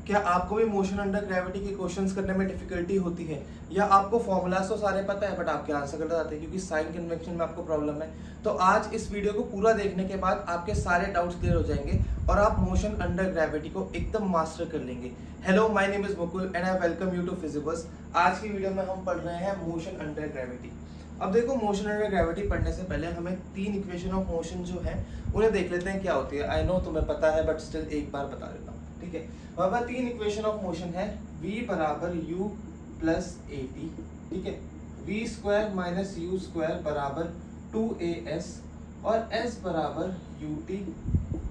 क्या आपको भी मोशन अंडर ग्रेविटी के क्वेश्चंस करने में डिफिकल्टी होती है, या आपको फॉर्मूलाज तो सारे पता है बट आपके आंसर गलत आते हैं क्योंकि साइन कन्वेंशन में आपको प्रॉब्लम है? तो आज इस वीडियो को पूरा देखने के बाद आपके सारे डाउट्स क्लियर हो जाएंगे और आप मोशन अंडर ग्रेविटी को एकदम मास्टर कर लेंगे। Hello, my name is Mukul and I welcome you to Physibus. आज की वीडियो में हम पढ़ रहे हैं मोशन अंडर ग्रेविटी। अब देखो, मोशन अंडर ग्रेविटी पढ़ने से पहले हमें तीन इक्वेशन ऑफ मोशन जो है उन्हें देख लेते हैं क्या होती है। आई नो तुम्हें पता है बट स्टिल एक बार बता देता हूँ, ठीक है। वहां पर तीन इक्वेशन ऑफ मोशन है। v बराबर u प्लस ए टी, ठीक है। v square minus you square बराबर 2as और s बराबर ut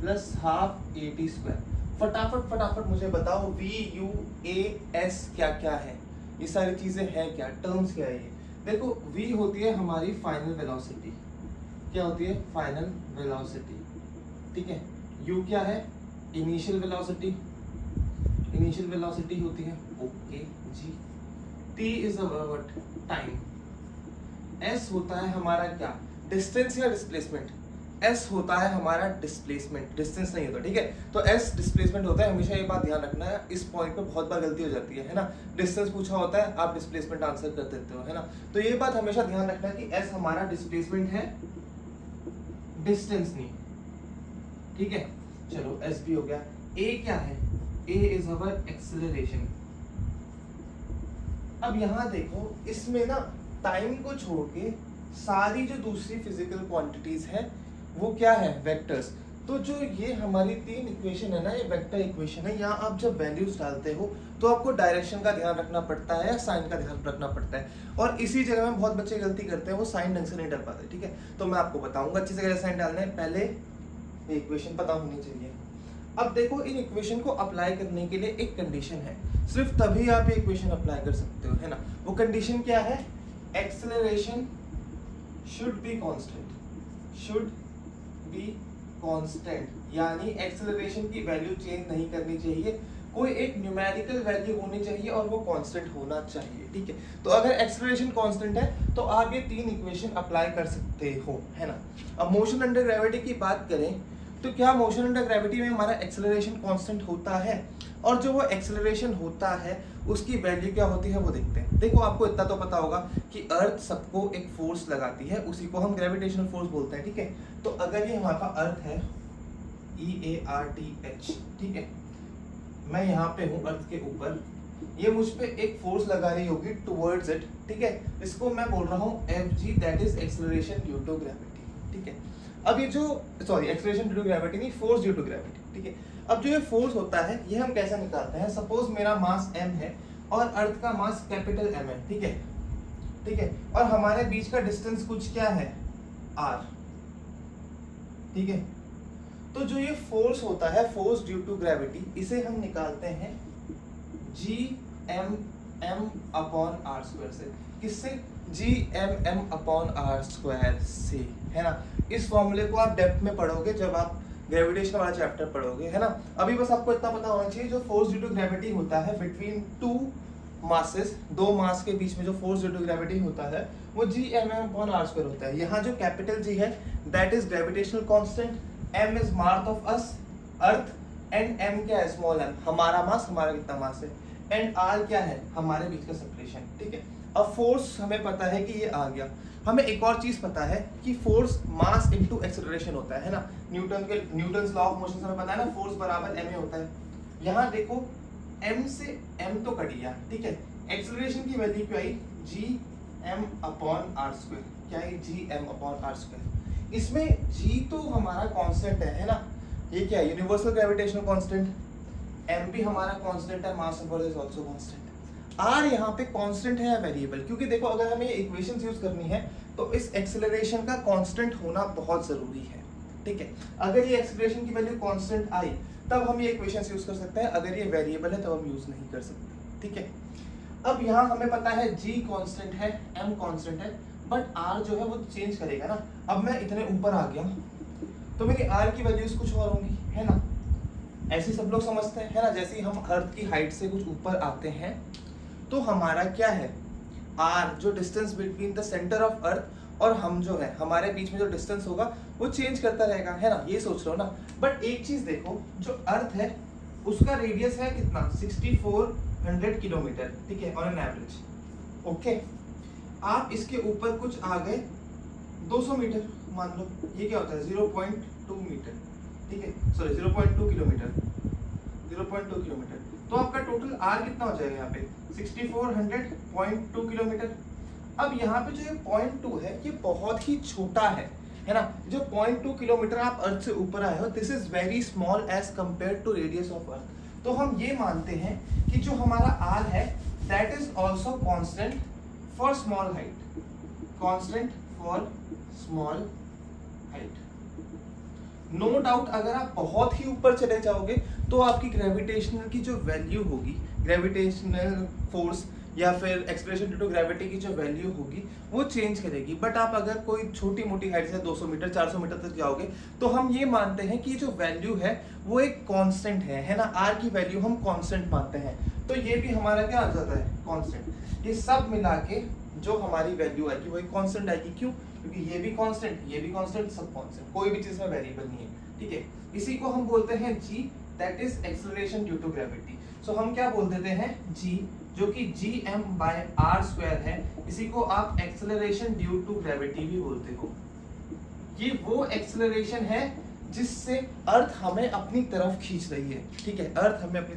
plus half A T square. फटाफट मुझे बताओ v u a s क्या क्या है, ये सारी चीजें हैं क्या, टर्म्स क्या है ये। देखो, v होती है हमारी फाइनल वेलोसिटी। क्या होती है? फाइनल वेलोसिटी, ठीक है। u क्या है? Initial velocity. इनिशियल वेलोसिटी होती है ओके जी। t is what? Time. s होता है हमारा क्या? डिस्टेंस या डिस्प्लेसमेंट? s होता है हमारा डिस्प्लेसमेंट, डिस्टेंस नहीं होता, ठीक है। तो s डिस्प्लेसमेंट होता है। हमेशा ये बात ध्यान रखना है, इस पॉइंट पे बहुत बार गलती हो जाती है ना। डिस्टेंस पूछा होता है, आप डिस्प्लेसमेंट आंसर कर देते हो, है ना। तो ये बात हमेशा ध्यान रखना है कि s हमारा डिस्प्लेसमेंट है, डिस्टेंस नहीं, ठीक है। चलो, s भी हो गया। a क्या है? a is our acceleration. अब यहाँ देखो, इसमें ना टाइम को छोड़ के सारी जो दूसरी फिजिकल क्वांटिटीज है वो क्या है? वेक्टर्स। तो जो ये हमारी तीन इक्वेशन है ना, ये वेक्टर इक्वेशन है। यहाँ आप जब वैल्यूज डालते हो तो आपको डायरेक्शन का ध्यान रखना पड़ता है या साइन का ध्यान रखना पड़ता है, और इसी जगह में बहुत बच्चे गलती करते हैं, वो साइन ढंग से नहीं डाल पाते, ठीक है। तो मैं आपको बताऊंगा अच्छी जगह साइन डालना है। पहले ये इक्वेशन पता होनी चाहिए। अब देखो, इन इक्वेशन को अप्लाई करने के लिए एक कंडीशन है, सिर्फ तभी आप ये इक्वेशन अप्लाई कर सकते हो, है ना। वो कंडीशन क्या है? Acceleration should be constant. Should be constant, यानी एक्सेलरेशन की वैल्यू चेंज नहीं करनी चाहिए, कोई एक न्यूमेरिकल वैल्यू होनी चाहिए और वो कांस्टेंट होना चाहिए, ठीक है। तो अगर एक्सेलरेशन कांस्टेंट है तो आप ये तीन इक्वेशन अप्लाई कर सकते हो, है ना। अब मोशन अंडर ग्रेविटी की बात करें तो क्या मोशन अंडर ग्रेविटी में हमारा एक्सेलरेशन कांस्टेंट होता है? और जो वो एक्सेलरेशन होता है उसकी वैल्यू क्या होती है वो देखते हैं। देखो, आपको इतना तो पता होगा कि अर्थ सबको एक फोर्स लगाती है, उसी को हम ग्रेविटेशनल फोर्स बोलते हैं, ठीक है। तो अगर ये हमारा अर्थ है EARTH, ठीक है, मैं यहाँ पे हूँ अर्थ के ऊपर, ये मुझ पे एक फोर्स लगा रही होगी टुवर्ड्स इट, ठीक है। इसको मैं बोल रहा हूँ FG, that is acceleration due to gravity, ठीक है। अब ये जो एक्सेलरेशन ड्यू टू ग्रेविटी नहीं, फोर्स ड्यू टू ग्रेविटी, ठीक है। अब जो ये फोर्स होता है ये हम कैसे निकालते हैं? सपोज मेरा मास m है और अर्थ का मास कैपिटल M है, ठीक है, ठीक है। और हमारे बीच का डिस्टेंस कुछ क्या है? r, ठीक है। तो जो ये फोर्स होता है, फोर्स ड्यू टू ग्रेविटी, इसे हम निकालते हैं GM अपॉन r स्क्वायर से। किससे? GM अपॉन r स्क्वायर से, है ना। इस फॉर्मूले को आप डेप्थ में पढ़ोगे जब आप ग्रेविटेशन वाला चैप्टर पढ़ोगे, है ना। अभी बस आपको इतना पता होना चाहिए, जो फोर्स ड्यू टू ग्रेविटी होता है बिटवीन टू मासेस, दो मास के बीच में जो फोर्स ड्यू टू ग्रेविटी होता है वो GM अपॉन r स्क्वायर होता है। यहाँ जो कैपिटल G है that is gravitational constant, M is mass of us earth, and M क्या है? स्मॉल m, हमारा मास, हमारा कितना मास है, एंड R क्या है? हमारे बीच का सेपरेशन, ठीक है। अब फोर्स हमें पता है कि ये आ गया। हमें एक और चीज पता है कि फोर्स मास इनटू एक्सेलरेशन होता है ना। न्यूटन्स लॉ ऑफ मोशन से हमें पता है ना, फोर्स बराबर ma होता है। यहाँ देखो, m से m तो कट गया, ठीक है। एक्सेलरेशन की वैल्यू क्या आई? GM upon r square. क्या है? GM upon r square. इसमें g तो हमारा कांस्टेंट है ना। ये क्या है? Universal gravitational constant. m भी हमारा कांस्टेंट है, mass of earth is also constant. r यहाँ पे कांस्टेंट है या वेरिएबल? क्योंकि देखो, अगर हमें इक्वेशंस यूज करनी है तो इस एक्सेलरेशन का कांस्टेंट होना बहुत जरूरी है, ठीक है। अगर ये एक्सेलरेशन की वैल्यू कांस्टेंट आई तब हम ये इक्वेशंस यूज कर सकते हैं, अगर ये वेरिएबल है तब हम यूज नहीं कर सकते, ठीक है। अब यहाँ हमें पता है g कांस्टेंट है, m कांस्टेंट है, बट r जो है वो चेंज करेगा ना। अब मैं इतने ऊपर आ गया तो मेरी r की वैल्यूज कुछ और होंगी, है ना। ऐसे सब लोग समझते हैं, है ना। जैसे ही हम अर्थ की हाइट से कुछ ऊपर आते हैं तो हमारा क्या है? r, जो distance between the centre of earth और हम जो है, हमारे बीच में जो डिस्टेंस होगा वो चेंज करता रहेगा, है ना। ये सोच रहे हो ना। बट एक चीज देखो, जो अर्थ है उसका रेडियस है कितना 6400 किलोमीटर, ठीक है, ऑन एन एवरेज। ओके, आप इसके ऊपर कुछ आ गए 200 मीटर मान लो, ये क्या होता है 0.2 मीटर, ठीक है, सॉरी 0.2 किलोमीटर, 0.2 किलोमीटर। तो आपका टोटल आर कितना हो जाएगा यहाँ पे 6400.2 किलोमीटर। अब यहाँ पे जो ये 0.2 है ये बहुत ही छोटा है ना। जो 0.2 किलोमीटर आप अर्थ से ऊपर आए हो, this is very small as compared to radius of earth. तो हम ये मानते हैं कि जो हमारा आर है that is also constant for small height, constant for small height. No doubt अगर आप बहुत ही ऊपर चले जाओगे तो आपकी ग्रेविटेशनल की जो वैल्यू होगी, ग्रेविटेशनल फोर्स या फिर एक्सप्रेशन ड्यू टू ग्रेविटी की जो वैल्यू होगी वो चेंज करेगी। बट आप अगर कोई छोटी मोटी हाइट से 200 मीटर 400 मीटर तक जाओगे तो हम ये मानते हैं कि जो वैल्यू है वो एक कांस्टेंट है ना, आर की वैल्यू हम कांस्टेंट मानते हैं। तो ये भी हमारा क्या आ जाता है कांस्टेंट। ये सब मिला के जो हमारी वैल्यू आएगी वो एक कांस्टेंट आएगी। क्यों? क्योंकि ये भी कांस्टेंट, ये भी कांस्टेंट, सब कांस्टेंट, कोई भी चीज में वेरिएबल नहीं है, ठीक है। इसी को हम बोलते हैं g, that is acceleration due to gravity. So हम क्या बोल देते हैं g, जो कि gm/r² है, इसी को आप एक्सेलरेशन ड्यू टू ग्रेविटी भी बोलते हो। ये वो एक्सेलरेशन है जिससे अर्थ हमें अपनी तरफ खींच रही है, ठीक है, अर्थ हमें अपनी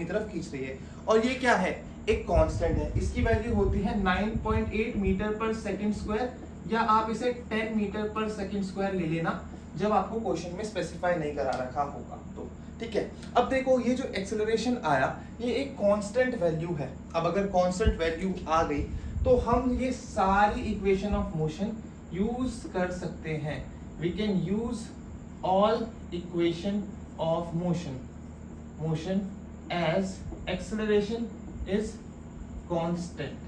तरफ खींच रही है। और ये क्या है, एक कांस्टेंट है, इसकी वैल्यू होती है 9.8 मीटर पर सेकंड स्क्वायर, या आप इसे 10 मीटर पर सेकंड स्क्वायर ले लेना जब आपको क्वेश्चन में स्पेसिफाई नहीं करा रखा होगा तो, ठीक है। अब देखो ये जो एक्सेलरेशन आया ये एक कांस्टेंट वैल्यू है। अब अगर कांस्टेंट वैल्यू आ गई तो हम ये सारी इक्वेशन ऑफ मोशन यूज कर सकते हैं। We can use all equation of motion as acceleration is constant,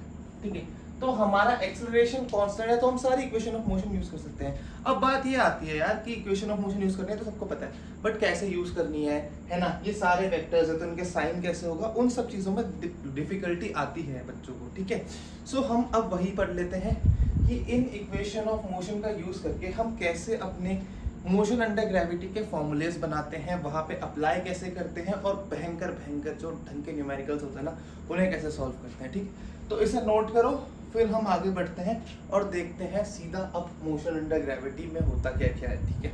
ठीक है। तो हमारा एक्सेलरेशन कांस्टेंट है तो हम सारी इक्वेशन ऑफ मोशन यूज कर सकते हैं। अब बात ये आती है यार कि इक्वेशन ऑफ मोशन यूज करनी है तो सबको पता है, बट कैसे यूज करनी है ना। ये सारे वेक्टर्स है तो उनके साइन कैसे होगा, उन सब चीजों में डिफिकल्टी आती है बच्चों को, ठीक है। सो हम अब वही पढ़ लेते हैं कि इन इक्वेशन ऑफ मोशन का यूज करके हम कैसे अपने मोशन अंडर ग्रेविटी के फॉर्मूलेस बनाते हैं, वहां पे अप्लाई कैसे करते हैं, और भयंकर जो ढंग के न्यूमेरिकल्स होते हैं ना उन्हें कैसे सॉल्व करते हैं, ठीक। तो इसे नोट करो, फिर हम आगे बढ़ते हैं और देखते हैं सीधा अब मोशन अंडर ग्रेविटी में होता क्या क्या है, ठीक है।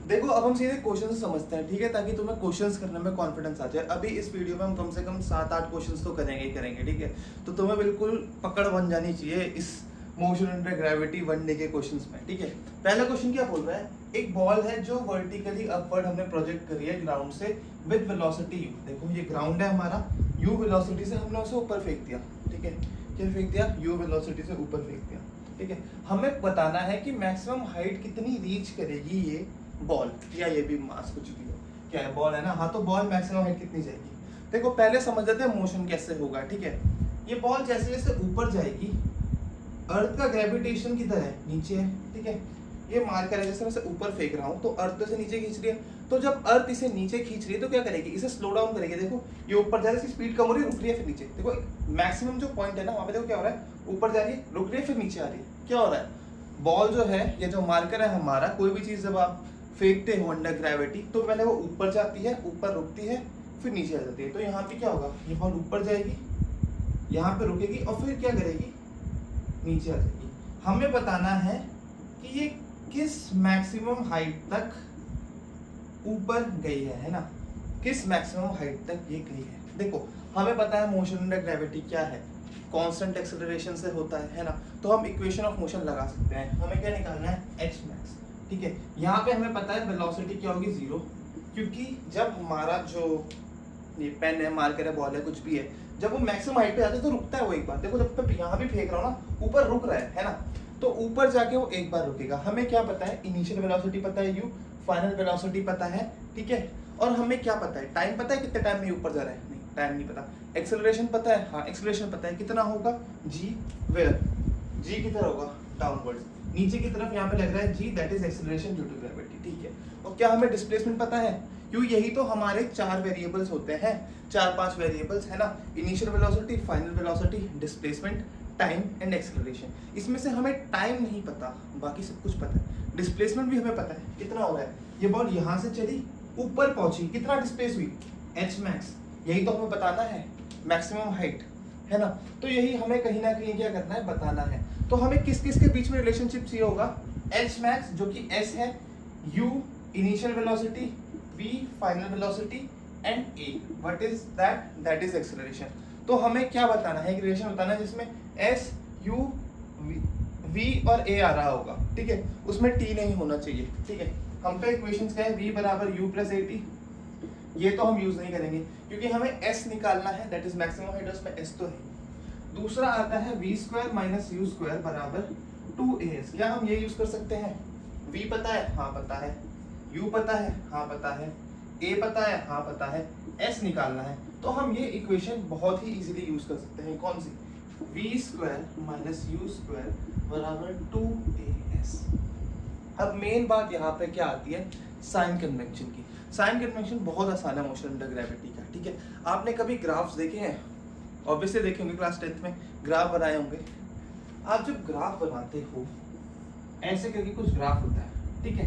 देखो अब हम सीधे क्वेश्चन समझते हैं, ठीक है, ताकि तुम्हें क्वेश्चंस करने में कॉन्फिडेंस आ जाए। अभी इस वीडियो में हम कम से कम 7-8 क्वेश्चंस तो करेंगे, ठीक है। तो तुम्हें बिल्कुल पकड़ बन जानी चाहिए इस मोशन अंडर ग्रेविटी 1 डे के क्वेश्चंस में, ठीक है। पहला क्वेश्चन क्या बोल रहा है, एक बॉल है जो वर्टिकली अपवर्ड हमने प्रोजेक्ट करी है ग्राउंड से विद वेलोसिटी u। देखो ये ग्राउंड है हमारा, u वेलोसिटी से हमने उसे ऊपर फेंक दिया, ठीक है। क्या फेंक दिया, u वेलोसिटी से ऊपर फेंक दिया, ठीक है। हमें बताना है कि मैक्सिमम हाइट कितनी रीच करेगी ये बॉल, या ये भी मास कुछ भी हो, क्या है बॉल है ना, हाँ। तो बॉल मैक्सिमम हाइट कितनी जाएगी। देखो पहले समझ लेते हैं मोशन कैसे होगा, ठीक है। ये बॉल जैसे जैसे ऊपर जाएगी, अर्थ का ग्रेविटेशन किधर है, नीचे है, ठीक है। ये मार्कर है, जैसे मैं इसे ऊपर फेंक रहा हूँ तो अर्थ से नीचे खींच रही है, तो जब अर्थ इसे नीचे खींच रही है तो क्या करेगी, इसे स्लो डाउन करेगी। देखो ये ऊपर जा रही है, इसकी स्पीड कम हो रही है, रुक रही है, फिर नीचे। देखो मैक्सिमम जो पॉइंट है ना वहाँ पे देखो क्या हो रहा है, ऊपर जा रही है, रुक रही है, फिर नीचे आ रही है। क्या हो रहा है, बॉल जो है, ये जो मार्कर है हमारा, कोई भी चीज जब आप फेंकते हो अंडर ग्रेविटी तो पहले वो ऊपर जाती है, ऊपर रुकती है, फिर नीचे आ जाती है। तो यहाँ पे क्या होगा, ये बॉल ऊपर जाएगी, यहाँ पे रुकेगी और फिर क्या करेगी, नीचे आ जाएगी। हमें बताना है कि ये किस मैक्सिमम हाइट तक ऊपर गई है ना, किस मैक्सिमम हाइट तक ये गई है। देखो हमें पता है मोशन अंडर ग्रेविटी क्या है, कांस्टेंट एक्सेलरेशन से होता है ना। तो हम इक्वेशन ऑफ मोशन लगा सकते हैं। हमें क्या निकालना है, h max, ठीक है। यहाँ पे हमें पता है वेलोसिटी क्या होगी, 0, क्योंकि जब हमारा जो ये पेन है, मार्कर है, बॉल है, कुछ भी है, जब वो मैक्सिमम हाइट पे जाता है तो रुकता है वो एक बार। देखो जब मैं यहाँ भी फेंक रहा हूँ ना, ऊपर रुक रहा है ना, तो ऊपर जाके वो एक बार रुकेगा। हमें क्या पता है, इनिशियल वेलोसिटी पता है u, फाइनल वेलोसिटी पता है, ठीक है। और हमें क्या पता है, टाइम पता है कितने टाइम में ऊपर जा रहा है, नहीं टाइम नहीं पता। एक्सेलरेशन पता है, हाँ एक्सेलरेशन पता है, कितना होगा g, वेयर g किधर होगा, डाउनवर्ड्स, नीचे की तरफ। यहाँ पे लग रहा है g, that is acceleration due to gravity, ठीक है। और क्या हमें डिस्प्लेसमेंट पता है, क्यों यही तो हमारे 4 वेरिएबल्स होते हैं, 4-5 वेरिएबल्स है ना, initial velocity, final velocity, displacement, time and acceleration. इसमें से हमें टाइम नहीं पता, बाकी सब कुछ पता है। डिस्प्लेसमेंट भी हमें पता है, कितना हो रहा है, ये बॉल यहाँ से चली, ऊपर पहुंची, कितना डिस्प्लेस हुई, एच मैक्स, यही तो हमें बताना है, मैक्सिमम हाइट, है ना। तो यही हमें कहीं ना कहीं क्या करना है, बताना है। तो हमें किस किस के बीच में रिलेशनशिप चाहिए होगा, एच मैक्स जो कि एस है, U initial velocity, V final velocity and A what is that, that is acceleration. तो हमें क्या बताना है, एक रिलेशन बताना है जिसमें एस यू वी और ए आ रहा होगा, ठीक है, उसमें टी नहीं होना चाहिए, ठीक है। हम पे इक्वेशंस क्या है, v बराबर u प्लस ए टी, ये तो हम यूज नहीं करेंगे क्योंकि हमें s निकालना है, दैट इज मैक्सिमम हाइट, उसमें s तो है। दूसरा आता है v square minus you square बराबर 2as, क्या हम ये यूज कर सकते हैं, v पता है, हाँ पता है, u पता है, हाँ पता है, a पता है, हाँ पता है, s निकालना है, तो हम ये इक्वेशन बहुत ही इजीली यूज कर सकते हैं, कौन सी, v square minus you square बराबर 2as। अब मेन बात यहाँ पे क्या आती है, साइन कन्वेंशन की। साइन कन्वेंशन बहुत आसान है मोशन अंडर ग्रेविटी का, ठीक है। आपने कभी ग्राफ्स देखे हैं, ऑब्वियसली देखे होंगे, क्लास 10th में ग्राफ बनाए होंगे। आप जब ग्राफ बनाते हो ऐसे करके कुछ ग्राफ होता है, ठीक है,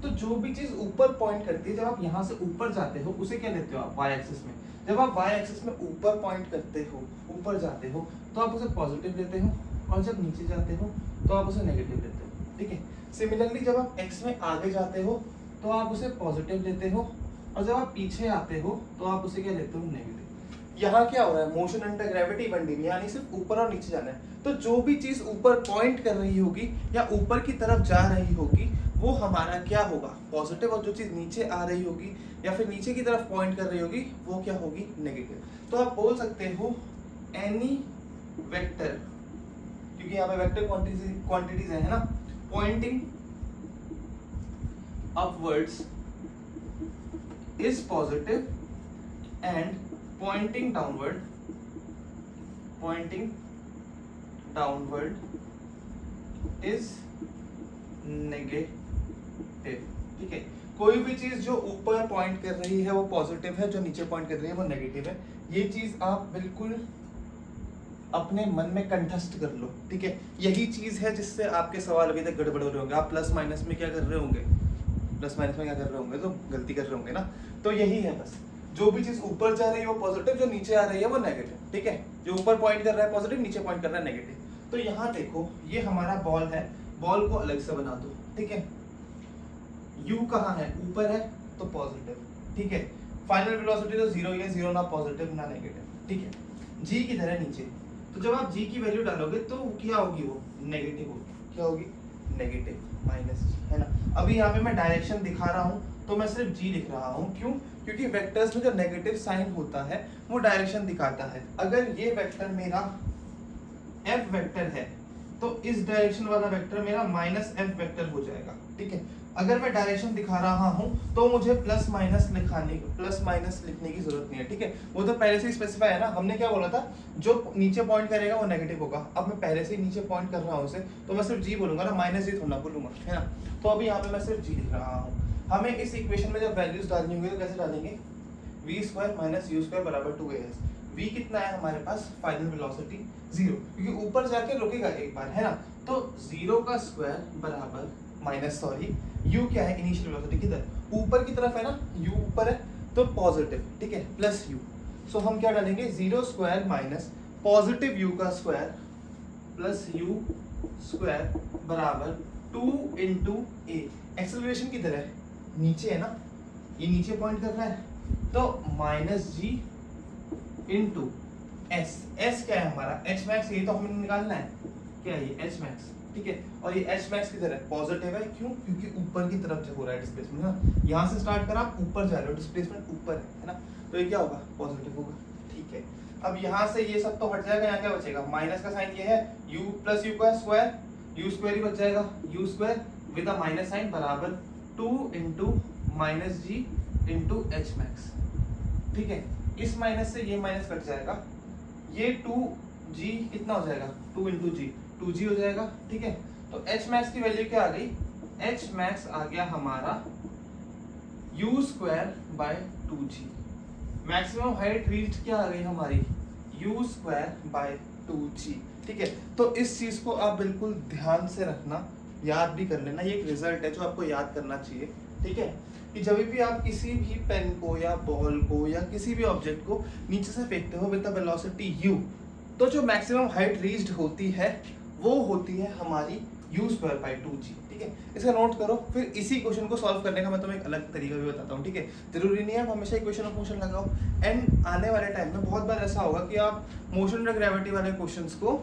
तो जो भी चीज ऊपर पॉइंट करती है, जब आप यहाँ से ऊपर जाते हो उसे क्या लेते हो आप, वाई एक्सिस में। जब आप वाई एक्सिस में ऊपर पॉइंट करते हो, ऊपर जाते हो, तो आप उसे पॉजिटिव लेते हो, और जब नीचे जाते हो तो आप उसे नेगेटिव लेते हो, ठीक है। सिमिलरली जब आप एक्स में आगे जाते हो तो आप उसे पॉजिटिव लेते हो, और जब आप पीछे आते हो तो आप उसे क्या लेते हो, नेगेटिव। यहाँ क्या हो रहा है, मोशन अंडर ग्रेविटी बन रही है, यानी सिर्फ ऊपर और नीचे जाना है। तो जो भी चीज ऊपर पॉइंट कर रही होगी या ऊपर की तरफ जा रही होगी वो हमारा क्या होगा, पॉजिटिव, और जो चीज नीचे आ रही होगी या फिर नीचे की तरफ पॉइंट कर रही होगी वो क्या होगी, नेगेटिव। तो आप बोल सकते हो एनी वेक्टर, क्योंकि यहाँ पे वेक्टर क्वांटिटीज है ना, pointing upwards is positive and pointing downward is negative, ठीक है। कोई भी चीज जो ऊपर पॉइंट कर रही है वो पॉजिटिव है, जो नीचे पॉइंट कर रही है वो नेगेटिव है। ये चीज आप बिल्कुल अपने मन में कंठस्थ कर लो, ठीक है। यही चीज है जिससे आपके सवाल अभी तक गड़बड़ हो रहे होंगे, आप प्लस माइनस में क्या कर रहे होंगे, प्लस माइनस में क्या कर रहे होंगे, तो गलती कर रहे होंगे ना। तो यही है बस, जो भी चीज ऊपर जा रही है वो पॉजिटिव, जो नीचे आ रही है वो नेगेटिव, ठीक है। जो ऊपर पॉइंट कर रहा है पॉजिटिव, नीचे पॉइंट कर रहा है नेगेटिव। तो यहाँ देखो ये हमारा बॉल है, बॉल को अलग से बना दो, ठीक है। u कहाँ है, ऊपर है तो पॉजिटिव, ठीक है। फाइनल वेलोसिटी तो जीरो ही है, जीरो ना पॉजिटिव ना नेगेटिव, ठीक है। g किधर है, नीचे। तो जब आप g की वैल्यू डालोगे तो क्या होगी, वो नेगेटिव होगी, क्या होगी, नेगेटिव माइनस g, है ना। अभी यहाँ पे मैं डायरेक्शन दिखा रहा हूँ तो मैं सिर्फ g लिख रहा हूँ, क्यों, क्योंकि वेक्टर्स में जो नेगेटिव साइन होता है वो डायरेक्शन दिखाता है। अगर ये वेक्टर मेरा f वेक्टर है तो इस डायरेक्शन वाला वेक्टर मेरा माइनस f वेक्टर हो जाएगा, ठीक है। अगर मैं डायरेक्शन दिखा रहा हूं तो मुझे प्लस माइनस लिखने की जरूरत नहीं है, ठीक है। वो तो पहले से ही स्पेसिफाई है ना, हमने क्या बोला था, जो नीचे पॉइंट करेगा वो नेगेटिव होगा। अब मैं पहले से ही नीचे पॉइंट कर रहा हूं उसे, तो मैं सिर्फ g बोलूंगा ना, माइनस जी थोड़ा बोलूंगा, है ना। तो अभी यहाँ पे मैं सिर्फ g लिख रहा हूँ। हमें इस इक्वेशन में जब वैल्यूज डालनी होंगी तो कैसे डालेंगे, v square minus you square बराबर 2as। v कितना है हमारे पास, फाइनल वेलोसिटी 0, क्योंकि ऊपर जाके रुकेगा एक बार, है ना। तो 0 का स्क्वायर बराबर माइनस, सॉरी, u क्या है, इनिशियल वेलोसिटी किधर, ऊपर की तरफ है ना, u ऊपर है तो पॉजिटिव, ठीक है, प्लस u। सो हम क्या डालेंगे, 0 स्क्वायर माइनस पॉजिटिव u का स्क्वायर प्लस u स्क्वायर बराबर 2 इंटू a। एक्सेलरेशन किधर है, नीचे है ना, ये नीचे पॉइंट कर रहा है, तो minus g into s। s क्या है हमारा, h मैक्स, ये तो हमें निकालना है, क्या है ये h मैक्स, ठीक है। और ये h मैक्स किधर है, पॉजिटिव है, क्यों, क्योंकि ऊपर की तरफ से हो रहा है डिस्प्लेसमेंट ना, यहाँ से स्टार्ट करा आप ऊपर जा रहे हो, डिस्प्लेसमेंट ऊपर है ना, तो ये क्या होगा, पॉजिटिव होगा, ठीक है। अब यहाँ से ये सब तो हट जाएगा, यहाँ क्या बचेगा, माइनस का साइन ये है, u प्लस u का स्क्वायर, u स्क्वायर ही बच जाएगा, u square with a minus sign बराबर 2 into minus G into H max, ठीक है। इस माइनस से ये माइनस कट जाएगा, ये 2g कितना हो जाएगा, 2 इंटू जी, 2g हो जाएगा, ठीक है। तो h मैक्स की वैल्यू क्या आ गई, h मैक्स आ गया हमारा u square by 2g। Maximum height reach क्या आ गई हमारी, u स्क्वायर बाय 2g, ठीक है। तो इस चीज को आप बिल्कुल ध्यान से रखना, याद भी कर लेना, ये एक रिजल्ट है जो आपको याद करना चाहिए, ठीक है, कि जब भी आप किसी भी पेन को या बॉल को या किसी भी ऑब्जेक्ट को नीचे से फेंकते हो विद द वेलोसिटी u, तो जो मैक्सिमम हाइट रीच्ड होती है वो होती है हमारी u²/2g। ठीक है, इसका नोट करो। फिर इसी क्वेश्चन को सॉल्व करने का मैं तुम्हें एक अलग तरीका भी बताता हूँ। ठीक है, जरूरी नहीं है आप हमेशा इक्वेशन ऑफ मोशन लगाओ। एंड आने वाले टाइम में बहुत बार ऐसा होगा कि आप मोशन और ग्रेविटी वाले क्वेश्चंस को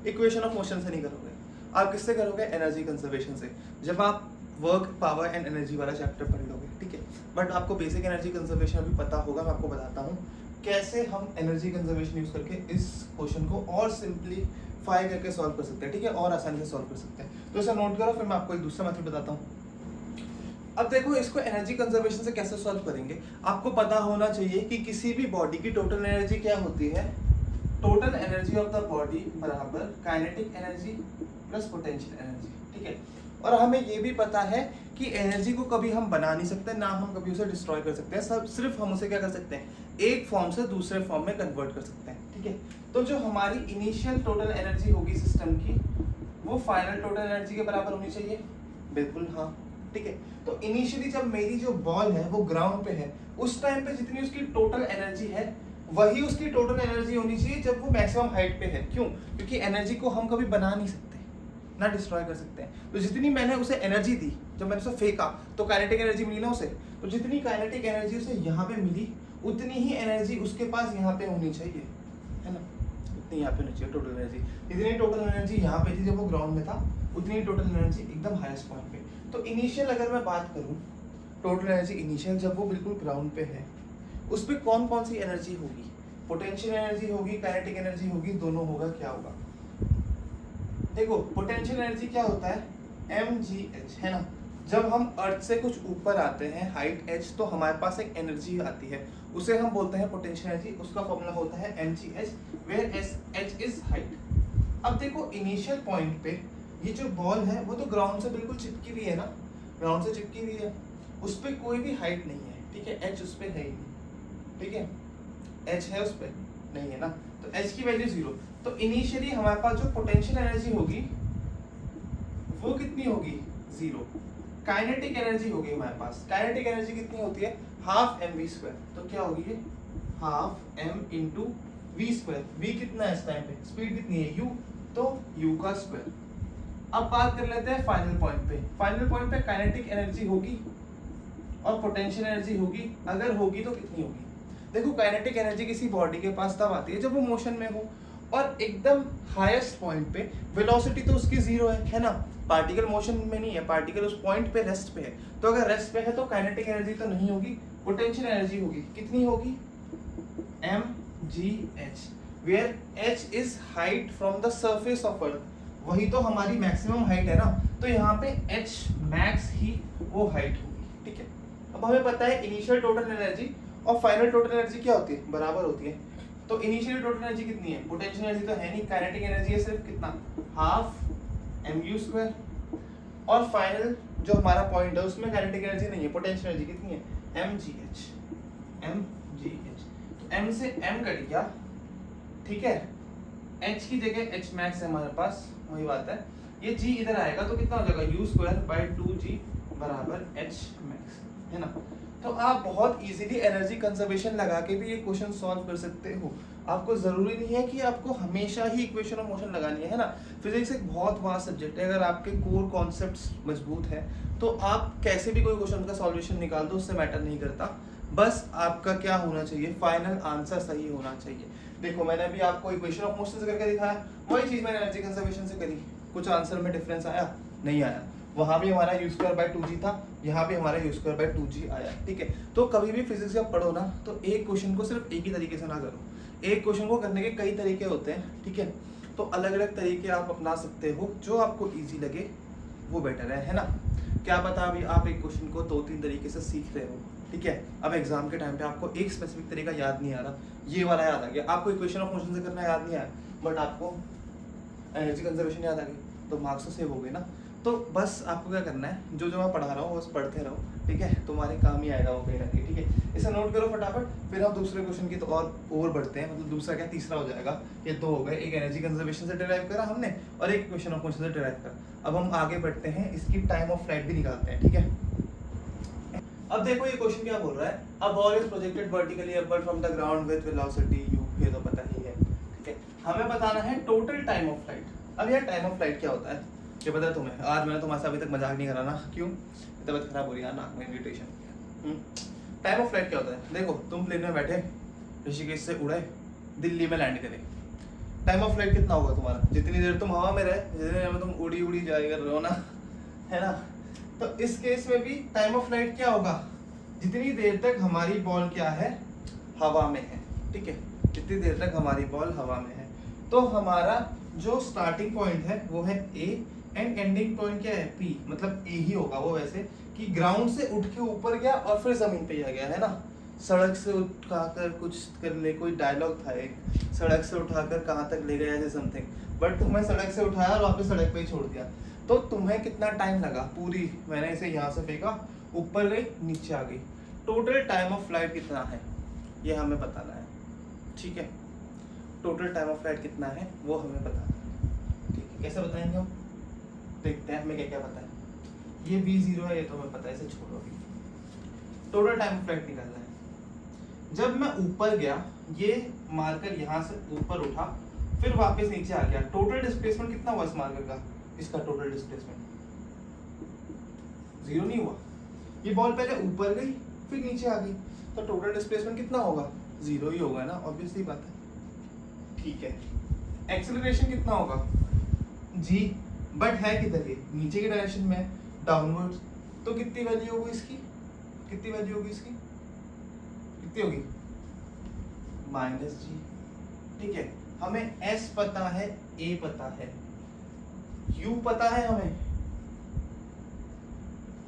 इक्वेशन ऑफ मोशन से नहीं करोगे, आप किससे करोगे? एनर्जी कंजर्वेशन से, जब आप वर्क, पावर एंड एनर्जी वाला चैप्टर पढ़ लोगे। ठीक है, बट आपको बेसिक एनर्जी कंजर्वेशन अभी पता होगा। मैं आपको बताता हूँ कैसे हम एनर्जी कंजर्वेशन यूज करके इस क्वेश्चन को और सिंप्लीफाई करके सॉल्व कर सकते हैं। ठीक है, और आसानी से सॉल्व कर सकते हैं। तो इसे नोट करो, फिर मैं आपको एक दूसरा मेथड बताता हूँ। अब देखो, इसको एनर्जी कंजर्वेशन से कैसे सॉल्व करेंगे। आपको पता होना चाहिए कि किसी भी बॉडी की टोटल एनर्जी क्या होती है। Total energy of the body बराबर kinetic energy plus potential energy. ठीक है, और हमें ये भी पता है कि एनर्जी को कभी हम बना नहीं सकते, ना हम कभी उसे डिस्ट्रॉय कर सकते हैं। सब सिर्फ हम उसे क्या कर सकते हैं, एक फॉर्म से दूसरे फॉर्म में कन्वर्ट कर सकते हैं। ठीक है, तो जो हमारी इनिशियल टोटल एनर्जी होगी सिस्टम की, वो फाइनल टोटल एनर्जी के बराबर होनी चाहिए। बिल्कुल हाँ। ठीक है, तो इनिशियली जब मेरी जो बॉल है वो ग्राउंड पे है, उस टाइम पे जितनी उसकी टोटल एनर्जी है वही उसकी टोटल एनर्जी होनी चाहिए जब वो मैक्सिमम हाइट पे है। क्यों? क्योंकि एनर्जी को हम कभी बना नहीं सकते, ना डिस्ट्रॉय कर सकते हैं। तो जितनी मैंने उसे एनर्जी दी, जब मैंने उसे फेंका तो काइनेटिक एनर्जी मिली ना उसे, तो जितनी काइनेटिक एनर्जी उसे यहाँ पे मिली उतनी ही एनर्जी उसके पास यहाँ पे होनी चाहिए, है ना? उतनी यहाँ पे होनी चाहिए टोटल एनर्जी। जितनी टोटल एनर्जी यहाँ पे थी जब वो ग्राउंड में था, उतनी टोटल एनर्जी एकदम हाईएस्ट पॉइंट पे। तो इनिशियल अगर मैं बात करूँ, टोटल एनर्जी इनिशियल जब वो बिल्कुल ग्राउंड पे है, उस पर कौन कौन सी एनर्जी होगी? पोटेंशियल एनर्जी होगी, काइनेटिक एनर्जी होगी, दोनों होगा। क्या होगा? देखो, पोटेंशियल एनर्जी क्या होता है? mgh, है ना? जब हम अर्थ से कुछ ऊपर आते हैं हाइट h, तो हमारे पास एक एनर्जी आती है, उसे हम बोलते हैं पोटेंशियल एनर्जी। उसका फॉर्मूला होता है mgh, where h is height. अब देखो, इनिशियल पॉइंट पे ये जो बॉल है वो तो ग्राउंड से बिल्कुल चिपकी हुई है ना, ग्राउंड से चिपकी हुई है, उस पर कोई भी हाइट नहीं है। ठीक है, h उस पर है ही नहीं। ठीक है, h है उस पर नहीं है ना, तो h की वैल्यू 0। तो इनिशियली हमारे पास जो पोटेंशियल एनर्जी होगी वो कितनी होगी? 0। काइनेटिक एनर्जी होगी हमारे पास, काइनेटिक एनर्जी कितनी होती है? Half mv²। तो क्या होगी ये? Half m into v²। v कितना है इस टाइम पे? स्पीड कितनी है? u, तो u का स्क्वायर। अब बात कर लेते हैं फाइनल पॉइंट पे। फाइनल पॉइंट पे काइनेटिक एनर्जी होगी और पोटेंशियल एनर्जी होगी। अगर होगी तो कितनी होगी? देखो, काइनेटिक एनर्जी किसी बॉडी के पास तब आती है जब वो मोशन में हो, और एकदम हाईएस्ट पॉइंट पे वेलोसिटी तो उसकी 0 है ना? पार्टिकल मोशन में नहीं है, पार्टिकल उस पॉइंट पे रेस्ट पे है। तो अगर रेस्ट पे है तो काइनेटिक एनर्जी तो नहीं होगी, पोटेंशियल एनर्जी होगी। कितनी होगी? mgh, where h is height from the surface of earth. वही तो हमारी मैक्सिमम हाइट है ना, तो यहाँ पे h मैक्स ही वो हाइट होगी। ठीक है, अब हमें पता है इनिशियल टोटल एनर्जी और फाइनल टोटल एनर्जी क्या होती है? बराबर होती है। तो इनिशियल टोटल एनर्जी कितनी है? पोटेंशियल एनर्जी तो है नहीं, काइनेटिक एनर्जी है सिर्फ कितना? Half mu²। और फाइनल जो हमारा पॉइंट है उसमें काइनेटिक एनर्जी नहीं है, पोटेंशियल एनर्जी कितनी है? mgh। तो m से m कट गया। ठीक है, h की जगह h मैक्स है हमारे पास, वही बात है। ये g इधर आएगा तो कितना हो जाएगा? u²/2g बराबर h मैक्स, है ना? तो आप बहुत इजीली एनर्जी कंजर्वेशन लगा के भी ये क्वेश्चन सॉल्व कर सकते हो। आपको जरूरी नहीं है कि आपको हमेशा ही इक्वेशन ऑफ मोशन लगानी है ना? फिजिक्स एक बहुत वास्ट सब्जेक्ट है। अगर आपके कोर कॉन्सेप्ट्स मजबूत है तो आप कैसे भी कोई क्वेश्चन का सॉल्यूशन निकाल दो, उससे मैटर नहीं करता। बस आपका क्या होना चाहिए? फाइनल आंसर सही होना चाहिए। देखो, मैंने अभी आपको इक्वेशन ऑफ मोशन से करके दिखाया, वही चीज मैंने एनर्जी कंजर्वेशन से करी। कुछ आंसर में डिफरेंस आया? नहीं आया। वहां भी हमारा u²/2g था, यहाँ भी हमारा u²/2g आया। ठीक है, तो कभी भी फिजिक्स जब पढ़ो ना, तो एक क्वेश्चन को सिर्फ एक ही तरीके से ना करो। एक क्वेश्चन को करने के कई तरीके होते हैं। ठीक है, तो अलग अलग तरीके आप अपना सकते हो, जो आपको ईजी लगे वो बेटर है ना? क्या पता अभी आप एक क्वेश्चन को 2-3 तरीके से सीख रहे हो। ठीक है, अब एग्जाम के टाइम पे आपको एक स्पेसिफिक तरीका याद नहीं आ रहा, ये वाला याद आ गया। आपको इक्वेशन ऑफ मोशन से करना याद नहीं आया, बट आपको एनर्जी कंजर्वेशन याद आ गई, तो मार्क्स तो सेव हो गए ना। तो बस आपको क्या करना है, जो मैं पढ़ा रहा हूँ बस पढ़ते रहो। ठीक है, तुम्हारे काम ही आएगा वो कहीं ना कहीं। ठीक है, इसे नोट करो फटाफट, फिर हम दूसरे क्वेश्चन की तो और बढ़ते हैं। मतलब दूसरा क्या, तीसरा हो जाएगा। ये 2 हो गए, एक एनर्जी कंजर्वेशन से डिराइव करा हमने और एक इक्वेशन ऑफ मोशन से डिराइव करा। अब हम आगे बढ़ते हैं, इसकी टाइम ऑफ फ्लाइट भी निकालते हैं। ठीक है, अब देखो ये क्वेश्चन क्या बोल रहा है, a ball is projected vertically upward from the ground with velocity u, ये तो पता ही है, ठीक है। हमें बताना है टोटल टाइम ऑफ फ्लाइट। अब यार टाइम ऑफ फ्लाइट क्या होता है ये पता है तुम्हें? आज मैंने तुम्हारे से अभी तक मजाक नहीं करा ना, क्यों? तबीयत खराब हो रही है, नाक में इरिटेशन। टाइम ऑफ फ्लाइट क्या होता है? देखो तुम प्लेन में बैठे, ऋषिकेश से उड़े, दिल्ली में लैंड करे, टाइम ऑफ फ्लाइट कितना होगा तुम्हारा? जितनी देर तुम हवा में रहे, जितनी देर में तुम उड़ी उड़ी जाए कर रहे हो ना, है ना? तो इस केस में भी टाइम ऑफ फ्लाइट क्या होगा? जितनी देर तक हमारी बॉल क्या है, हवा में है, ठीक है, जितनी देर तक हमारी बॉल हवा में है। तो हमारा जो स्टार्टिंग पॉइंट है वो है ए एंड एंडिंग पॉइंट क्या है, पी, मतलब ए ही होगा वो, वैसे कि ग्राउंड से उठ के ऊपर गया और फिर जमीन पे आ गया, है ना? सड़क से उठाकर कुछ कर ले, कोई डायलॉग था एक, सड़क से उठाकर कहाँ तक ले गया, ऐसे समथिंग, बट तुम्हें सड़क से उठाया और वापस सड़क पे ही छोड़ दिया। तो तुम्हें कितना टाइम लगा? पूरी मैंने इसे यहाँ से फेंका, ऊपर गई, नीचे आ गई, टोटल टाइम ऑफ फ्लाइट कितना है ये हमें बताना है, ठीक है? टोटल टाइम ऑफ फ्लाइट कितना है वो हमें बताना है, ठीक है? कैसे बताएंगे हम? देखते हैं हमें क्या क्या पता है। ये v0 है, ये तो हमें पता है, इसे छोड़ो अभी। टोटल टाइम ऑफ फ्लाइट निकालना है। जब मैं ऊपर गया, ये मार्कर यहाँ से ऊपर उठा, फिर वापस नीचे आ गया, टोटल डिस्प्लेसमेंट कितना हुआ इस मार्कर का? इसका टोटल डिस्प्लेसमेंट 0 नहीं हुआ। ये बॉल पहले ऊपर गई फिर नीचे आ गई, तो टोटल डिस्प्लेसमेंट कितना होगा? 0 ही होगा ना, ऑब्वियसली बात है, ठीक है। एक्सेलरेशन कितना होगा? g, बट है किधर? ये नीचे की डायरेक्शन में, डाउनवर्ड्स, तो कितनी वैल्यू होगी इसकी? कितनी वैल्यू होगी इसकी? कितनी होगी? -g, ठीक है। हमें s पता है, a पता है, u पता है हमें,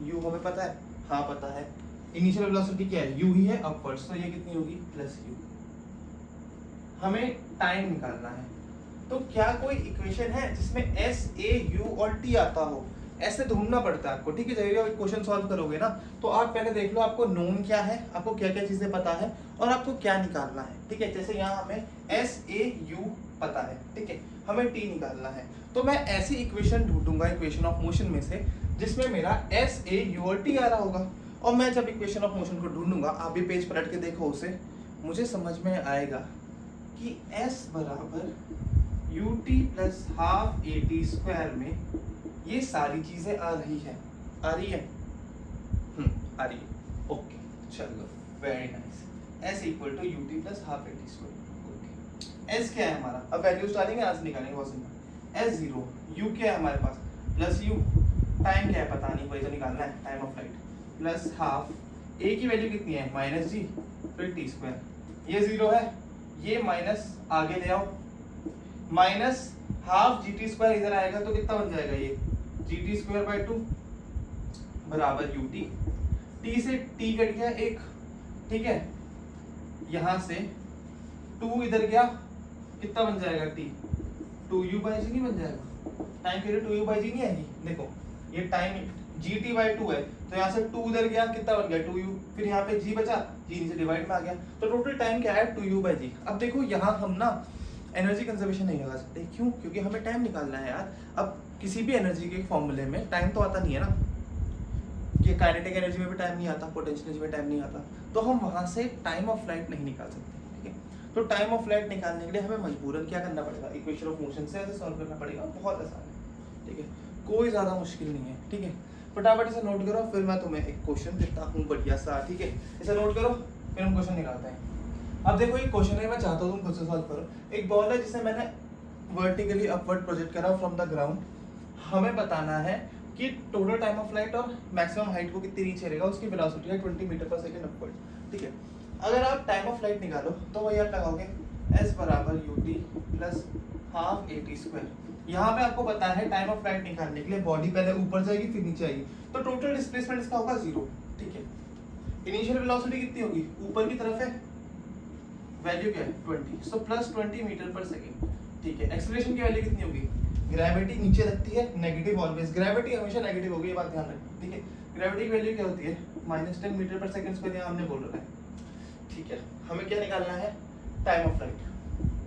u हमें पता है, हाँ पता है। इनिशियल वेलोसिटी क्या है? u ही है, अपवर्ड्स, तो ये कितनी होगी? +u। हमें टाइम निकालना है, तो क्या कोई इक्वेशन है जिसमें s, a, u और t आता हो? ऐसे ढूंढना पड़ता है आपको, ठीक है? जब आप क्वेश्चन सॉल्व करोगे ना, तो आप पहले देख लो आपको नोन क्या है, आपको क्या क्या चीजें पता है और आपको क्या निकालना है, ठीक है? जैसे यहाँ हमें s, a, u पता है, ठीक है, हमें t निकालना है, तो मैं ऐसी इक्वेशन ढूंढूंगा इक्वेशन ऑफ मोशन में से जिसमें मेरा s, a, u और t आ रहा होगा। और मैं जब इक्वेशन ऑफ मोशन को ढूंढूंगा, आप भी पेज पलट के देखो उसे, मुझे समझ में आएगा कि s बराबर ut plus half at square में ये सारी चीजें आ रही है, आ रही है, आ रही है, ओके, चलो, very nice. s equal to ut plus half at square, okay. s क्या है हमारा? अब वैल्यूज डालेंगे, यहाँ से निकालेंगे, बहुत सिंपल। s0, u क्या है हमारे पास? प्लस u, टाइम क्या है पता नहीं, वही तो निकालना है, time of flight, plus half, a की वैल्यू कितनी है? -g, फिर t स्क्वायर, ये 0 है, ये माइनस आगे ले आओ, माइनस हाफ gt स्क्वायर इधर आएगा तो कितना बन जाएगा? ये gt स्क्वायर बाय 2 बराबर ut, t से t कट गया 1, ठीक है, यहां से 2 इधर गया, कितना बन जाएगा? t, 2u बाय g नहीं बन जाएगा? Time period 2u bye g नहीं आएगी? देखो ये टाइम gt बाय 2 है, तो यहाँ से 2 इधर गया, कितना बन गया? 2u, फिर यहाँ पे g बचा, g नीचे डिवाइड में आ गया, तो टोटल टाइम क्या है? 2u bye g। अब देखो यहाँ हम ना एनर्जी कंजर्वेशन नहीं लगा सकते, क्यों? क्योंकि हमें टाइम निकालना है यार। अब किसी भी एनर्जी के फॉर्मूले में टाइम तो आता नहीं है ना, ये काइनेटिक एनर्जी में भी टाइम नहीं आता, पोटेंशियल एनर्जी में टाइम नहीं आता, तो हम वहां से टाइम ऑफ फ्लाइट नहीं निकाल सकते, ठीक है? तो टाइम ऑफ फ्लाइट निकालने के लिए हमें मजबूरन क्या करना पड़ेगा? इक्वेशन ऑफ मोशन से ऐसे सॉल्व करना पड़ेगा, बहुत आसान है, ठीक है, कोई ज्यादा मुश्किल नहीं है, ठीक है? फटाफट इसे नोट करो, फिर मैं तुम्हें एक क्वेश्चन देता हूँ बढ़िया सा, ठीक है? इसे नोट करो, फिर हम क्वेश्चन निकालते हैं। अब देखो ये क्वेश्चन है, मैं चाहता हूँ तुम खुद से सॉल्व करो। एक बॉल है जिसे मैंने वर्टिकली अपवर्ड प्रोजेक्ट करा फ्रॉम द ग्राउंड, हमें बताना है कि टोटल टाइम ऑफ फ्लाइट और मैक्सिमम हाइट को कितनी रीच करेगा, उसकी वेलोसिटी है 20 मीटर पर सेकंड अपवर्ड, ठीक है? अगर आप टाइम ऑफ फ्लाइट निकालो तो वही आप लगाओगे s बराबर ut plus half at square. यहाँ पे आपको पता है टाइम ऑफ फ्लाइट निकालने के लिए बॉडी पहले ऊपर जाएगी फिर नीचे आएगी, तो टोटल डिस्प्लेसमेंट इसका होगा 0, ठीक है? इनिशियल वेलोसिटी कितनी होगी? ऊपर की तरफ है, वैल्यू क्या है? 20, सो प्लस 20 मीटर पर सेकंड, ठीक है? एक्सेलरेशन की वैल्यू कितनी होगी? ग्रेविटी नीचे रखती है नेगेटिव ऑलवेज, ग्रेविटी हमेशा नेगेटिव होगी, ये बात ध्यान रखना, ठीक है? ग्रेविटी की वैल्यू क्या होती है? -10 मीटर पर सेकंड स्क्वायर, यहाँ हमने बोल रखा है, ठीक है? हमें क्या निकालना है? टाइम ऑफ फ्लाइट,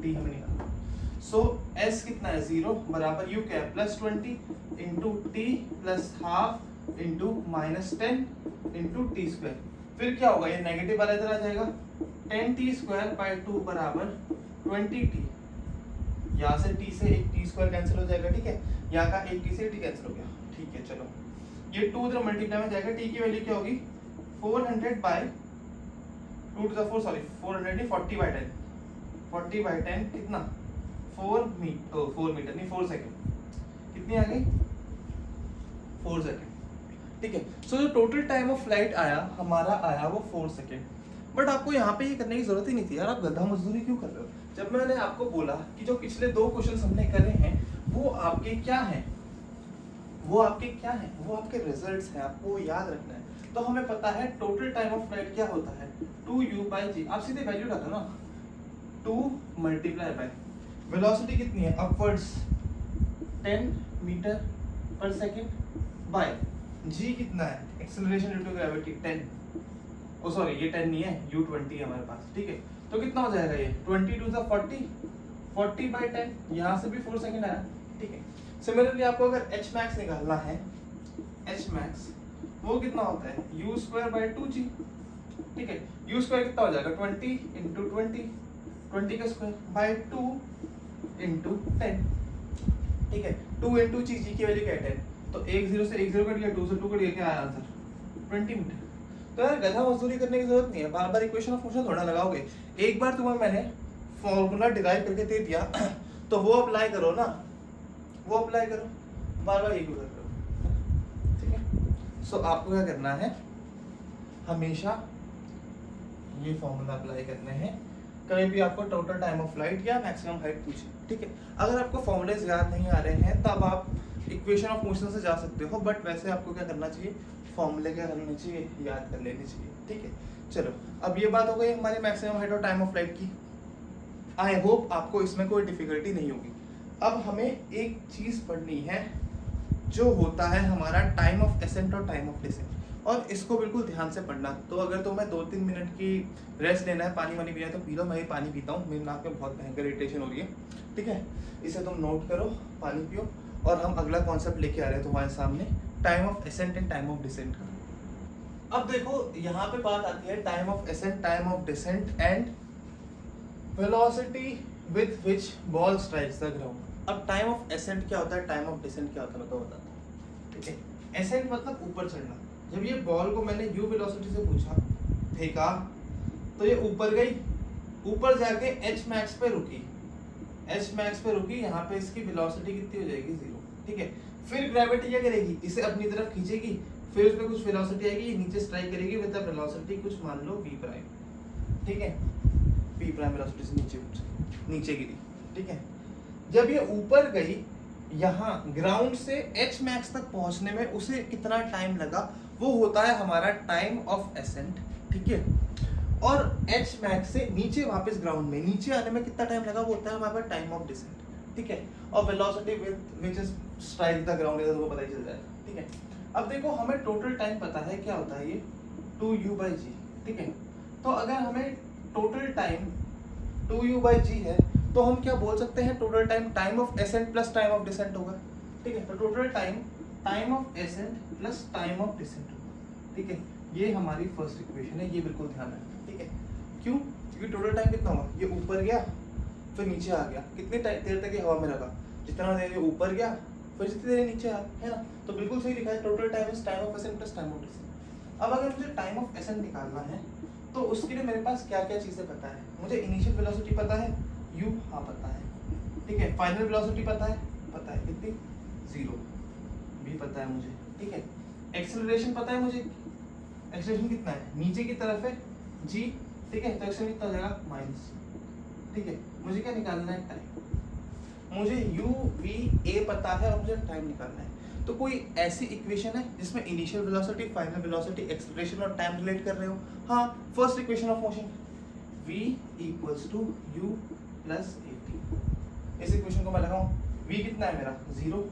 t हमें निकालना है। सो s कितना है? 0 बराबर u क्या है? +20 into t plus half into -10 into T square. फिर क्या होगा, ये नेगेटिव वाला इधर आ जाएगा, 10t स्क्वायर बाय 2 बराबर 20t। यहाँ से t से एक t स्क्वायर कैंसिल हो जाएगा, ठीक है, यहाँ का एक t से t कैंसिल हो गया, ठीक है। चलो ये 2 इधर मल्टीप्लाई में जाएगा, t की वैल्यू क्या होगी 400 बाय 2 टू द 4 सॉरी 400 नहीं 40 बाय 10, 40 बाय 10 कितना 4 मीटर नहीं 4 सेकेंड, कितनी आ गई 4 सेकेंड, ठीक है। सो जो टोटल टाइम ऑफ फ्लाइट आया हमारा आया वो 4 सेकेंड। बट आपको यहाँ पे ये करने की जरूरत ही नहीं थी यार, आप गधा मजदूरी क्यों कर रहे हो। जब मैंने आपको बोला कि जो पिछले 2 क्वेश्चन हमने करे हैं वो आपके क्या हैं, वो आपके रिजल्ट्स हैं, आपको वो याद रखना है। तो हमें पता है टोटल टाइम ऑफ फ्लाइट क्या होता है 2u/g, आप सीधे वैल्यू डालो ना, 2 मल्टीप्लाई बाय वेलोसिटी कितनी है अपवर्ड्स 10 मीटर पर सेकेंड बाय g कितना है acceleration due to gravity 10, oh sorry ये 10 नहीं है u20 है हमारे पास, ठीक है। तो कितना हो जाएगा ये 20 टू 40 बाय 10, यहाँ से भी 4 सेकेंड आया, ठीक है। सिमिलरली आपको अगर h max निकालना है, h max वो कितना होता है u स्क्वायर बाय 2g, ठीक है। u स्क्वायर कितना हो जाएगा 20 इंटू 20 का स्क्वायर बाय 2 इंटू 10, ठीक है। 2 इंटू जी की वैल्यू क्या है 10, तो 1 0 से 1 0 कट गया, 2 से 2 कट गया, क्या आया आंसर 20 मीटर। तो यार गधा मजदूरी करने की जरूरत नहीं है, बार बार इक्वेशन ऑफ मोशन थोड़ा लगाओगे। एक बार तुम्हें मैंने फॉर्मूला डिराइव करके दे दिया तो वो अप्लाई करो ना, वो अप्लाई करो, बार बार एक बार करो, ठीक है। सो आपको क्या करना है, हमेशा ये फॉर्मूला अप्लाई करने हैं कभी भी आपको टोटल टाइम ऑफ फ्लाइट या मैक्सिमम हाइट पूछे, ठीक है। अगर आपको फॉर्मूलेज याद नहीं आ रहे हैं तब आप इक्वेशन ऑफ मोशन से जा सकते हो, बट वैसे आपको क्या करना चाहिए, फॉर्मूले क्या करने चाहिए, याद कर लेनी चाहिए, ठीक है। चलो अब ये बात हो गई हमारी मैक्सिमम हाइट और टाइम ऑफ फ्लाइट की। आई होप आपको इसमें कोई डिफिकल्टी नहीं होगी। अब हमें एक चीज पढ़नी है जो होता है हमारा टाइम ऑफ एसेंट और टाइम ऑफ डिसेंट, और इसको बिल्कुल ध्यान से पढ़ना। तो अगर तुम्हें 2-3 मिनट की रेस्ट लेना है, पानी वानी पीना है तो पी लो, मैं ही पानी पीता हूँ, मेरे नाक में बहुत भयंकर इरिटेशन हो रही है, ठीक है। इसे तुम नोट करो, पानी पियो, और हम अगला कॉन्सेप्ट लेके आ रहे हैं तुम्हारे सामने, time of ascent and time of descent का। अब देखो यहाँ पे बात आती है time of ascent, time of descent and velocity with which ball strikes the ground. अब टाइम ऑफ एसेंट क्या होता है, टाइम ऑफ डिसेंट क्या होता है, मैं तो बताता हूँ, ठीक है। एसेंट मतलब ऊपर चढ़ना। जब ये बॉल को मैंने u वेलोसिटी से पूछा, फेंका, तो ये ऊपर गई, ऊपर जाके h max पे रुकी, यहाँ पे इसकी वेलोसिटी कितनी हो जाएगी 0, ठीक है। फिर ग्रेविटी क्या करेगी, इसे अपनी तरफ खींचेगी, फिर उसमें कुछ वेलोसिटी आएगी, ये नीचे स्ट्राइक करेगी विद द वेलोसिटी कुछ मान लो v प्राइम, ठीक है। v प्राइम वेलोसिटी से नीचे गिरी, ठीक है। जब ये ऊपर गई, यहाँ ग्राउंड से h max तक पहुंचने में उसे कितना टाइम लगा, वो होता है हमारा टाइम ऑफ एसेंट, ठीक है। और h max से नीचे वापस ग्राउंड में नीचे आने में कितना टाइम लगा, वो होता है हमारा टाइम ऑफ डिसेंट, ठीक है। और velocity with which is strike the ground इधर वो पता ही चल जाएगा, ठीक है। अब देखो हमें टोटल टाइम पता है, क्या होता है ये 2u/g, ठीक है। तो अगर हमें टोटल टाइम 2u/g है तो हम क्या बोल सकते हैं, total time time of ascent plus time of descent होगा, ठीक है। तो total time of ascent plus time of descent होगा, ठीक है। ये हमारी फर्स्ट इक्वेशन है, ये बिल्कुल ध्यान रखना, ठीक है। क्यों, क्योंकि टोटल टाइम कितना होगा, ये ऊपर गया फिर नीचे आ गया, कितनी देर तक ये हवा में रखा, जितना देर ये ऊपर गया फिर जितनी देर नीचे आया, है ना। तो बिल्कुल सही लिखा है, total time is time of ascent plus time of descent. अब अगर मुझे टाइम ऑफ एसेंट निकालना है तो उसके लिए मेरे पास क्या क्या चीजें पता है, मुझे इनिशियल वेलोसिटी पता है u, हाँ पता है, ठीक है। फाइनल वेलोसिटी पता है कितनी 0 भी पता है मुझे, ठीक है। एक्सेलरेशन पता है मुझे, एक्सेलरेशन कितना है, नीचे की तरफ है g, ठीक है। तो एक्सेलरेशन कितना हो जाएगा माइनस, ठीक है। मुझे क्या निकालना है, टाइम। मुझे u v a पता है और मुझे टाइम निकालना है। तो कोई ऐसी इक्वेशन है जिसमें initial velocity, final velocity, acceleration और टाइम रिलेट कर रहे हो, हाँ, first equation of motion v equals to u plus at। इस इक्वेशन को मैं लगाऊं, v कितना है मेरा 0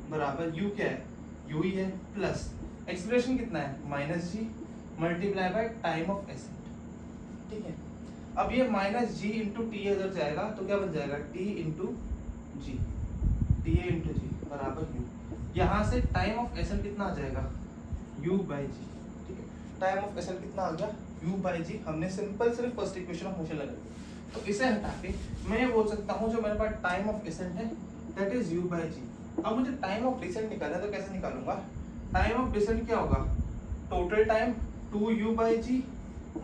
बराबर u क्या है, u ही है, प्लस एक्सेलरेशन कितना है minus g multiply by time of accent, ठीक है। अब ये माइनस g इंटू टी इधर जाएगा तो क्या बन जाएगा t इंटू जी, टी इंटू जी बराबर u। यहाँ से टाइम ऑफ एसेंट कितना आ जाएगा u बाई जी, ठीक है। टाइम ऑफ एसेंट कितना आ गया, u बाई जी। हमने सिंपल सिर्फ फर्स्ट इक्वेशन ऑफ मोशन लगा दी, तो इसे हटा के मैं ये बोल सकता हूँ जो मेरे पास टाइम ऑफ एसेंट है दैट इज u बाई जी। अब मुझे टाइम ऑफ डिसेंट निकालना है, तो कैसे निकालूंगा, टाइम ऑफ डिसेंट क्या होगा, total time 2u by g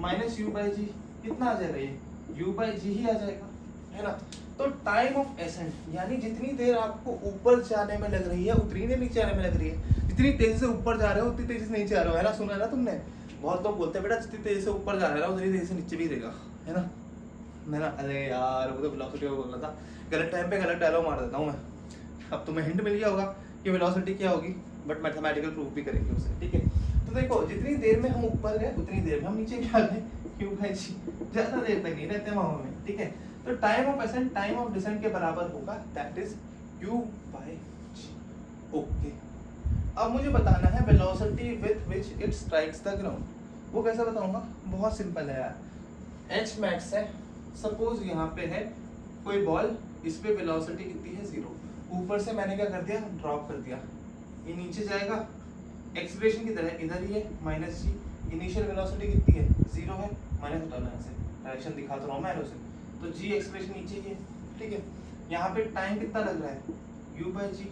minus u by g, कितना आ जाएगा ये, u बाई जी ही आ जाएगा, है ना। तो टाइम ऑफ एसेंट यानी जितनी देर आपको ऊपर जाने में लग रही है उतनी देर नीचे आने में लग रही है, जितनी तेजी से ऊपर जा रहे हो उतनी तेजी से नीचे आ रहे हो, है ना। सुना है ना तुमने, बहुत लोग बोलते हैं बेटा जितनी तेजी से ऊपर जा रहा है उतनी तेजी से नीचे भी रहेगा, है ना। मैं ना, अरे यार वो तो वेलोसिटी को बोल रहा था, गलत टाइम पे गलत डायलॉग मार देता हूँ मैं। अब तुम्हें हिंट मिल गया होगा कि वेलोसिटी क्या होगी, बट मैथमेटिकल प्रूफ भी करेंगे उससे, ठीक है। तो देखो जितनी देर में हम ऊपर गए उतनी देर में हम नीचे भी आ गए, क्यों भाई जी, ज्यादा देर तक नहीं रहते वहां में, ठीक है। तो time of ascent time of descent के बराबर होगा, that is u by g, okay. अब मुझे बताना है velocity with which it strikes the ground, वो कैसे बताऊंगा, बहुत सिंपल है यार। h मैक्स है, सपोज यहाँ पे है कोई बॉल, इस पे वेलोसिटी कितनी है 0, ऊपर से मैंने क्या कर दिया, ड्रॉप कर दिया, ये नीचे जाएगा, एक्सीलरेशन की तरह इधर ही है माइनस जी, इनिशियल वेलोसिटी कितनी है 0 है, माइनस हटाना है, डायरेक्शन दिखा तो रहा हूँ मैं एरो से, तो जी एक्सीलरेशन नीचे ही है, ठीक है। यहाँ पे टाइम कितना लग रहा है u बाई जी,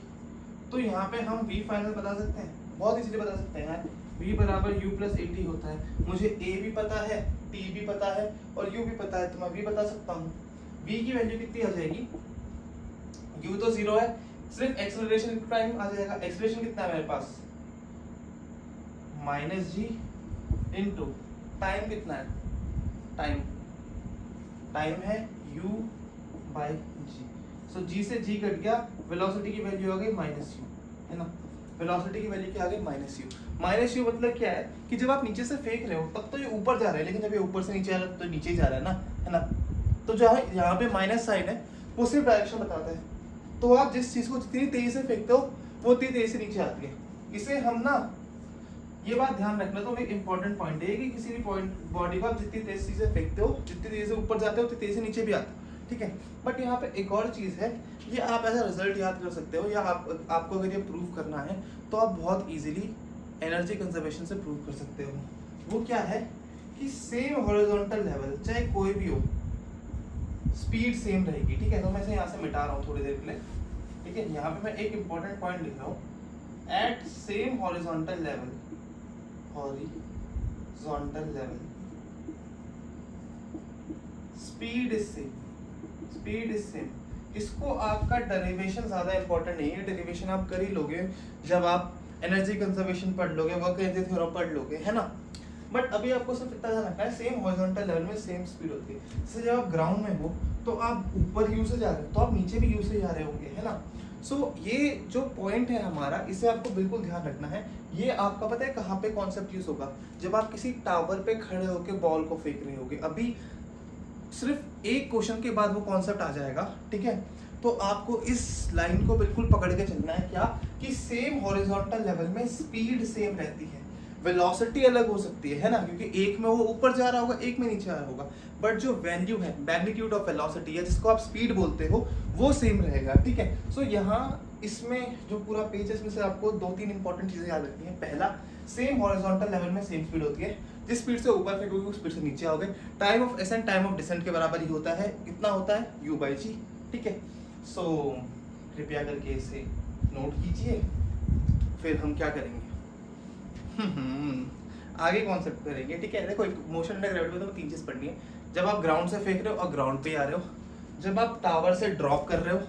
तो यहाँ पे हम v फाइनल बता सकते हैं, बहुत इजीली बता सकते हैं यार, v बराबर u प्लस at होता है। मुझे a भी पता है, t भी पता है और u भी पता है, तो मैं v बता सकता हूँ। v की वैल्यू कितनी आ जाएगी, u तो 0 है, सिर्फ एक्सेलरेशन टाइम आ जाएगा, एक्सेलरेशन कितना है मेरे पास माइनस जी इंटू टाइम कितना है, टाइम है u by G, so g से g कट गया, वेलोसिटी की वैल्यू आ गई माइनस u, है ना। वेलोसिटी की वैल्यू क्या आ गई माइनस u मतलब क्या है कि जब आप नीचे से फेंक रहे हो तब तो ये ऊपर जा रहा है, लेकिन जब ये ऊपर से नीचे आ रहा है तो नीचे ही जा रहा है ना, है ना। तो जो है यहाँ पे माइनस साइन है वो सिर्फ डायरेक्शन बताता है, तो आप जिस चीज को जितनी तेजी से फेंकते हो वो उतनी तेजी से नीचे आती है। इसे हम ना, ये बात ध्यान रखना, तो एक इंपॉर्टेंट पॉइंट है कि किसी भी पॉइंट बॉडी को आप जितनी तेजी से फेंकते हो, जितनी तेजी से ऊपर जाते हो उतनी तेजी से नीचे भी आते हो, ठीक है। बट यहाँ पे एक और चीज है, ये आप ऐसा रिजल्ट याद कर सकते हो, या आपको अगर ये प्रूव करना है तो आप बहुत इजीली एनर्जी कंजर्वेशन से प्रूव कर सकते हो। वो क्या है कि सेम हॉरिजॉन्टल लेवल चाहे कोई भी हो, स्पीड सेम रहेगी, ठीक है। तो मैं इसे यहाँ से मिटा रहा हूँ थोड़ी देर के लिए, ठीक है। यहाँ पे मैं एक इंपॉर्टेंट पॉइंट लिख रहा हूँ, at same horizontal level speed is same. इसको आपका डेरिवेशन ज्यादा इंपॉर्टेंट नहीं है, डेरिवेशन आप कर ही लोगे जब आप एनर्जी कंजर्वेशन पढ़ लोगे, वर्क एनर्जी थ्योरम पढ़ लोगे, है ना। बट अभी आपको सिर्फ इतना ध्यान रखना है, सेम हॉरिजॉन्टल लेवल में सेम स्पीड होती है। जैसे जब आप ग्राउंड में हो तो आप ऊपर यू से जा रहे हो तो आप नीचे भी यू से जा रहे होंगे, है ना। सो ये जो पॉइंट है हमारा, इसे आपको बिल्कुल ध्यान रखना है। ये आपका पता है कहाँ पे कॉन्सेप्ट यूज होगा, जब आप किसी टावर पे खड़े होकर बॉल को फेंक रहे होगे। अभी सिर्फ एक क्वेश्चन के बाद वो कॉन्सेप्ट आ जाएगा, ठीक है। तो आपको इस लाइन को बिल्कुल पकड़ के चलना है, क्या कि सेम हॉरिजॉन्टल लेवल में स्पीड सेम रहती है, वेलोसिटी अलग हो सकती है ना, क्योंकि एक में वो ऊपर जा रहा होगा, एक में नीचे आ रहा होगा, बट जो वैल्यू है मैग्नीट्यूड ऑफ वेलोसिटी है, जिसको आप स्पीड बोलते हो, वो सेम रहेगा, ठीक है। सो यहाँ इसमें जो पूरा पेज है इसमें से आपको 2-3 इंपॉर्टेंट चीजें याद रखनी है। पहला, सेम हॉरिजॉन्टल लेवल में सेम स्पीड होती है, जिस स्पीड से ऊपर फेंकोगे उस स्पीड से नीचे आओगे। Time of ascent time of descent के बराबर ही होता है, कितना होता है u बाई जी, ठीक है। सो कृपया करके इसे नोट कीजिए, फिर हम क्या करेंगे आगे कॉन्सेप्ट करेंगे, ठीक है। देखो मोशन अंडर ग्रेविटी में तो 3 चीज पढ़नी है, जब आप ग्राउंड से फेंक रहे हो और ग्राउंड पे आ रहे हो, जब आप टावर से ड्रॉप कर रहे हो,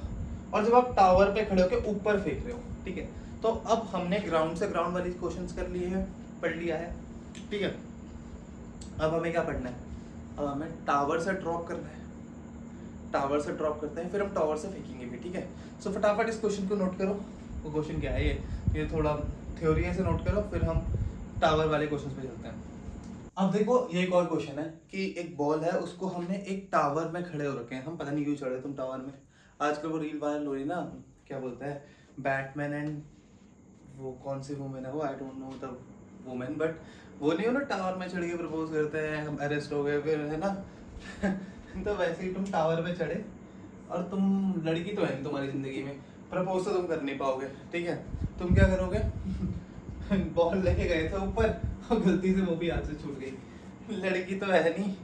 और जब आप टावर पे खड़े होकर ऊपर फेंक रहे हो, ठीक है। तो अब हमने ग्राउंड से ग्राउंड वाली क्वेश्चंस कर लिए हैं, पढ़ लिया है, ठीक है। अब हमें क्या पढ़ना है, अब हमें टावर से ड्रॉप करना है, टावर से ड्रॉप करते हैं, फिर हम टावर से फेंकेंगे भी, ठीक है। सो फटाफट इस क्वेश्चन को नोट करो। वो क्वेश्चन क्या है, ये थोड़ा थ्योरी है, इसे नोट करो, फिर हम टावर वाले क्वेश्चन पे चलते हैं। अब देखो ये एक और क्वेश्चन है कि एक बॉल है, उसको हमने एक टावर में खड़े हो रखे हैं, हम पता नहीं क्यों चढ़े तुम टावर में। आजकल वो रील वायरल हो रही ना, क्या बोलते हैं, बैटमैन एंड वो कौन सी वुमेन है वो, I don't know the women, but वो नहीं हो ना, टावर में चढ़ के प्रपोज करते हैं, हम अरेस्ट हो गए फिर, है ना तो वैसे ही तुम टावर पे चढ़े, और तुम लड़की तो है नहीं तुम्हारी जिंदगी में, प्रपोज तो तुम कर नहीं पाओगे, ठीक है। तुम क्या करोगे बॉल लेके गए थे ऊपर और गलती से वो भी हाथ से छूट गई। लड़की तो है नहीं,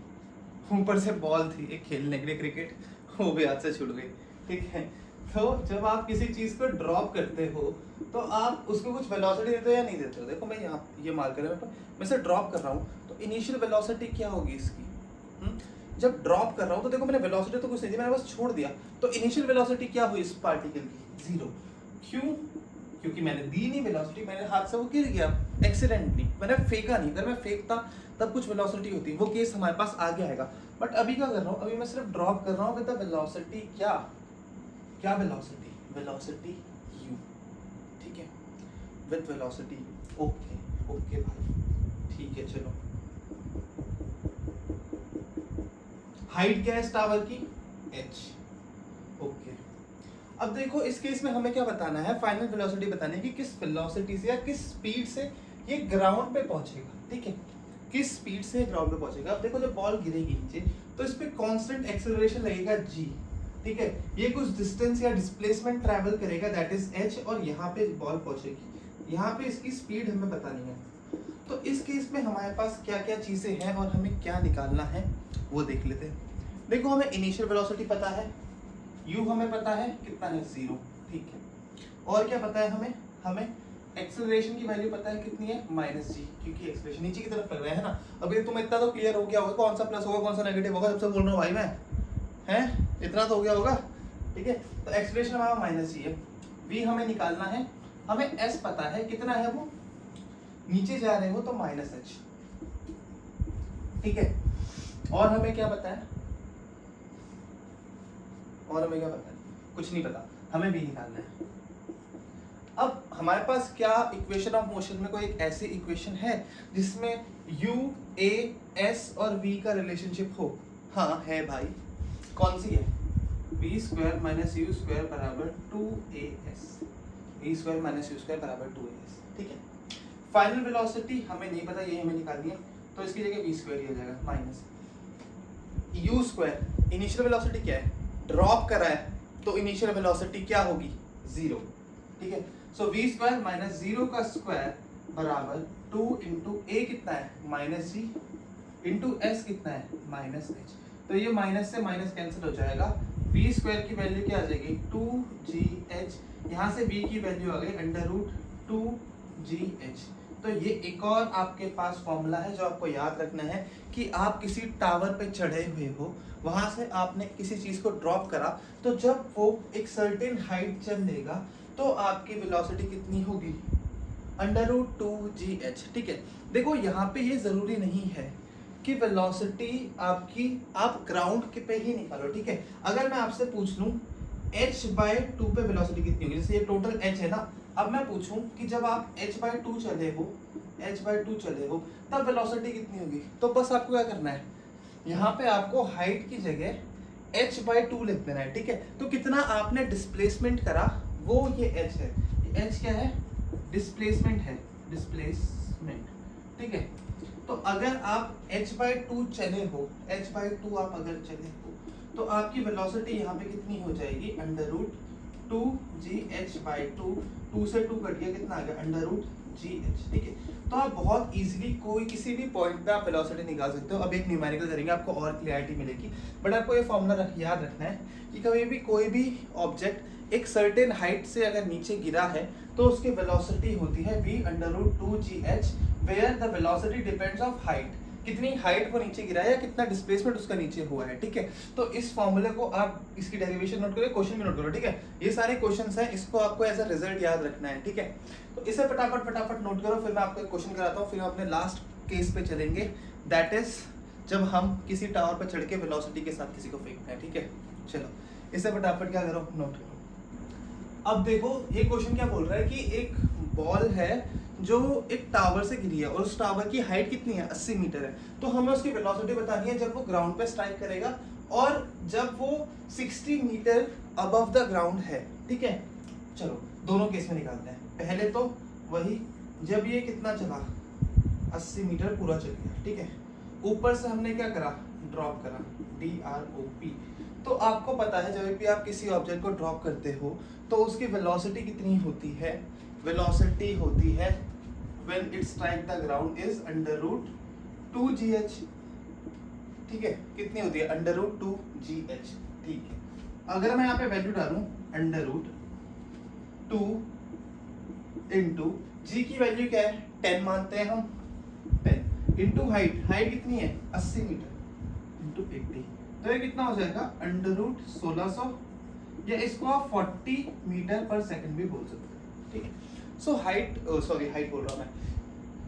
ऊपर से बॉल थी एक खेलने के लिए क्रिकेट, वो भी हाथ से छूट गई। ठीक है, तो जब आप किसी चीज को ड्रॉप करते हो तो आप उसको कुछ वेलोसिटी देते हो या नहीं देते हो। देखो मैं यहाँ ये मार्कर है, मैं इसे ड्रॉप कर रहा हूँ तो इनिशियल वेलोसिटी क्या होगी इसकी। जब ड्रॉप कर रहा हूँ तो देखो मैंने वेलोसिटी तो कुछ नहीं दी, मैंने बस छोड़ दिया, तो इनिशियल वेलोसिटी क्या हुई इस पार्टिकल की, 0। क्यों? क्योंकि मैंने दी नहीं वेलोसिटी, मैंने हाथ से वो गिर गया एक्सीडेंटली, मैंने फेंका नहीं। अगर मैं फेंकता तब कुछ वेलोसिटी होती, वो केस हमारे पास आगे आएगा। बट अभी क्या कर रहा हूँ, अभी मैं सिर्फ ड्रॉप कर रहा हूँ विद द वेलोसिटी क्या वेलोसिटी u। ठीक है, विद वेलोसिटी। ओके भाई, ठीक है चलो। हाइट क्या है इस टावर की, h। ओके, अब देखो इस केस में हमें क्या बताना है, फाइनल वेलोसिटी बतानी है कि किस वेलोसिटी से या किस स्पीड से ये ग्राउंड पे पहुंचेगा। ठीक है, किस स्पीड से ग्राउंड पे पहुंचेगा। अब देखो जब बॉल गिरेगी नीचे तो इस पे कांस्टेंट एक्सेलरेशन लगेगा g। ठीक है, ये कुछ डिस्टेंस या डिस्प्लेसमेंट ट्रैवल करेगा दैट इज h, और यहाँ पे बॉल पहुंचेगी, यहाँ पे इसकी स्पीड हमें बतानी है। तो इस केस में हमारे पास क्या क्या चीजें हैं और हमें क्या निकालना है वो देख लेते हैं। देखो हमें इनिशियल वेलोसिटी पता है, u हमें पता है कितना है, 0। ठीक है, और क्या पता है हमें एक्सेलरेशन की वैल्यू पता है कितनी है, -g, क्योंकि एक्सेलरेशन नीचे की तरफ लग रहा है ना। अभी तुम इतना तो क्लियर हो गया होगा कौन सा प्लस होगा कौन सा नेगेटिव होगा, सबसे बोल रहा हूँ भाई मैं, हैं इतना तो हो गया होगा। ठीक है, तो एक्सेलरेशन हमारा -g है, v हमें निकालना है, हमें s पता है कितना है, वो नीचे जा रहे हो तो -h। ठीक है, और हमें क्या पता है, कुछ नहीं पता, हमें भी निकालना है। अब हमारे पास क्या इक्वेशन ऑफ मोशन में कोई एक ऐसी इक्वेशन है जिसमें u, a, s और v का रिलेशनशिप हो। हाँ है भाई, कौन सी है, v² - u² = 2as, v² - u² = 2as। ठीक है, फाइनल वेलोसिटी हमें नहीं पता, ये हमें निकालनी है, तो इसकी जगह v² ही हो जाएगा माइनस u²। इनिशियल वेलोसिटी क्या है, ड्रॉप करा है तो इनिशियल वेलोसिटी क्या होगी, 0। ठीक है, सो v² - 0 का स्क्वायर बराबर 2 इंटू a कितना है, -g, इंटू s कितना है, -h। तो ये माइनस से माइनस कैंसिल हो जाएगा, v² की वैल्यू क्या आ जाएगी, 2gh, यहाँ से v की वैल्यू आ गई √2gh। तो ये एक और आपके पास फॉर्मूला है जो आपको याद रखना है कि आप किसी टावर पे चढ़े हुए हो, वहां से आपने किसी चीज को ड्रॉप करा, तो जब वो एक सर्टेन हाइट चल लेगा तो आपकी वेलोसिटी कितनी होगी, √2gh। ठीक है, देखो यहाँ पे ये जरूरी नहीं है कि वेलोसिटी आपकी आप ग्राउंड के पे ही निकालो। ठीक है, अगर मैं आपसे पूछ लूं h/2 पे वेलोसिटी कितनी होगी, जैसे ये टोटल h है ना, अब मैं पूछूं कि जब आप h/2 चले हो तब वेलोसिटी कितनी होगी, तो बस आपको क्या करना है, यहाँ पे आपको हाइट की जगह h/2 लिख देना है। ठीक है, तो कितना आपने डिस्प्लेसमेंट करा वो ये h है, h क्या है, डिस्प्लेसमेंट है, डिस्प्लेसमेंट। ठीक है, तो अगर आप h/2 चले हो, h/2 आप अगर चले हो तो आपकी वेलोसिटी यहाँ पे कितनी हो जाएगी, √2gh/2, 2 से 2 कट गया, कितना आ गया, √gh। ठीक है, तो आप बहुत इजीली कोई किसी भी पॉइंट पे आप वेलोसिटी निकाल सकते हो। अब एक न्यूमेरिकल करेंगे, आपको और क्लियरिटी मिलेगी, बट आपको ये फॉर्मूला याद रखना है कि कभी भी कोई भी ऑब्जेक्ट एक सर्टेन हाइट से अगर नीचे गिरा है तो उसकी वेलोसिटी होती है v√2gh, where the velocity depends of height, कितनी हाइट वो नीचे गिरा है या कितना डिस्प्लेसमेंट उसका नीचे हुआ है। ठीक है, तो इस फॉर्मूले को आप इसकी डेरिवेशन नोट करो, क्वेश्चन भी नोट करो। ठीक है, ये सारे क्वेश्चंस हैं, इसको आपको एज अ रिजल्ट याद रखना है। ठीक है, तो इसे फटाफट नोट करो, फिर मैं आपको एक क्वेश्चन कराता हूँ, फिर हम अपने लास्ट केस पे चलेंगे, दैट इज जब हम किसी टावर पर चढ़ के वेलोसिटी के साथ किसी को फेंकते हैं। ठीक है, चलो इसे फटाफट क्या करो, नोट करो। अब देखो ये क्वेश्चन क्या बोल रहा है कि एक बॉल है जो एक टावर से गिरी है और उस टावर की हाइट कितनी है, 80 मीटर है, तो हमें उसकी वेलोसिटी बतानी है जब वो ग्राउंड पे स्ट्राइक करेगा और जब वो 60 मीटर अबव द ग्राउंड है। ठीक है, चलो दोनों केस में निकालते हैं। पहले तो वही, जब ये कितना चला, 80 मीटर पूरा चल गया। ठीक है, ऊपर से हमने क्या करा, ड्रॉप करा, DROP। तो आपको पता है जब भी आप किसी ऑब्जेक्ट को ड्रॉप करते हो तो उसकी वेलोसिटी कितनी होती है, वेलोसिटी होती है when it strike the ground is √2gh। ठीक है, कितनी होती है √2gh। ठीक है, अगर मैं यहाँ पे वैल्यू डालूं √2 इंटू जी की वैल्यू क्या है 10 मानते हैं हम, 10 इंटू हाइट कितनी है 80 मीटर इंटू 80, तो ये कितना हो जाएगा √1600, या इसको आप 40 मीटर पर सेकंड भी बोल सकते हैं। ठीक है, सो हाइट बोल रहा हूँ मैं,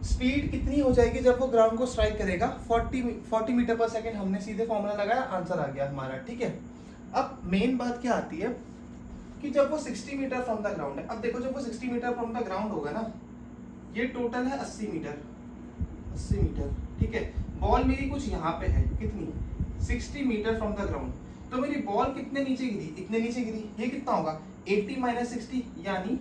स्पीड कितनी हो जाएगी जब वो ग्राउंड को स्ट्राइक करेगा 40 मीटर पर सेकंड। हमने सीधे फॉर्मूला लगाया, आंसर आ गया हमारा। ठीक है, अब मेन बात क्या आती है कि जब वो 60 मीटर फ्रॉम द ग्राउंड है, अब देखो जब वो 60 मीटर फ्रॉम द ग्राउंड होगा ना, ये टोटल है 80 मीटर। ठीक है, बॉल मेरी कुछ यहाँ पे है, कितनी 60 मीटर फ्रॉम द ग्राउंड, तो मेरी बॉल कितने नीचे गिरी, इतने नीचे गिरी, ये कितना होगा 80 - 60 यानी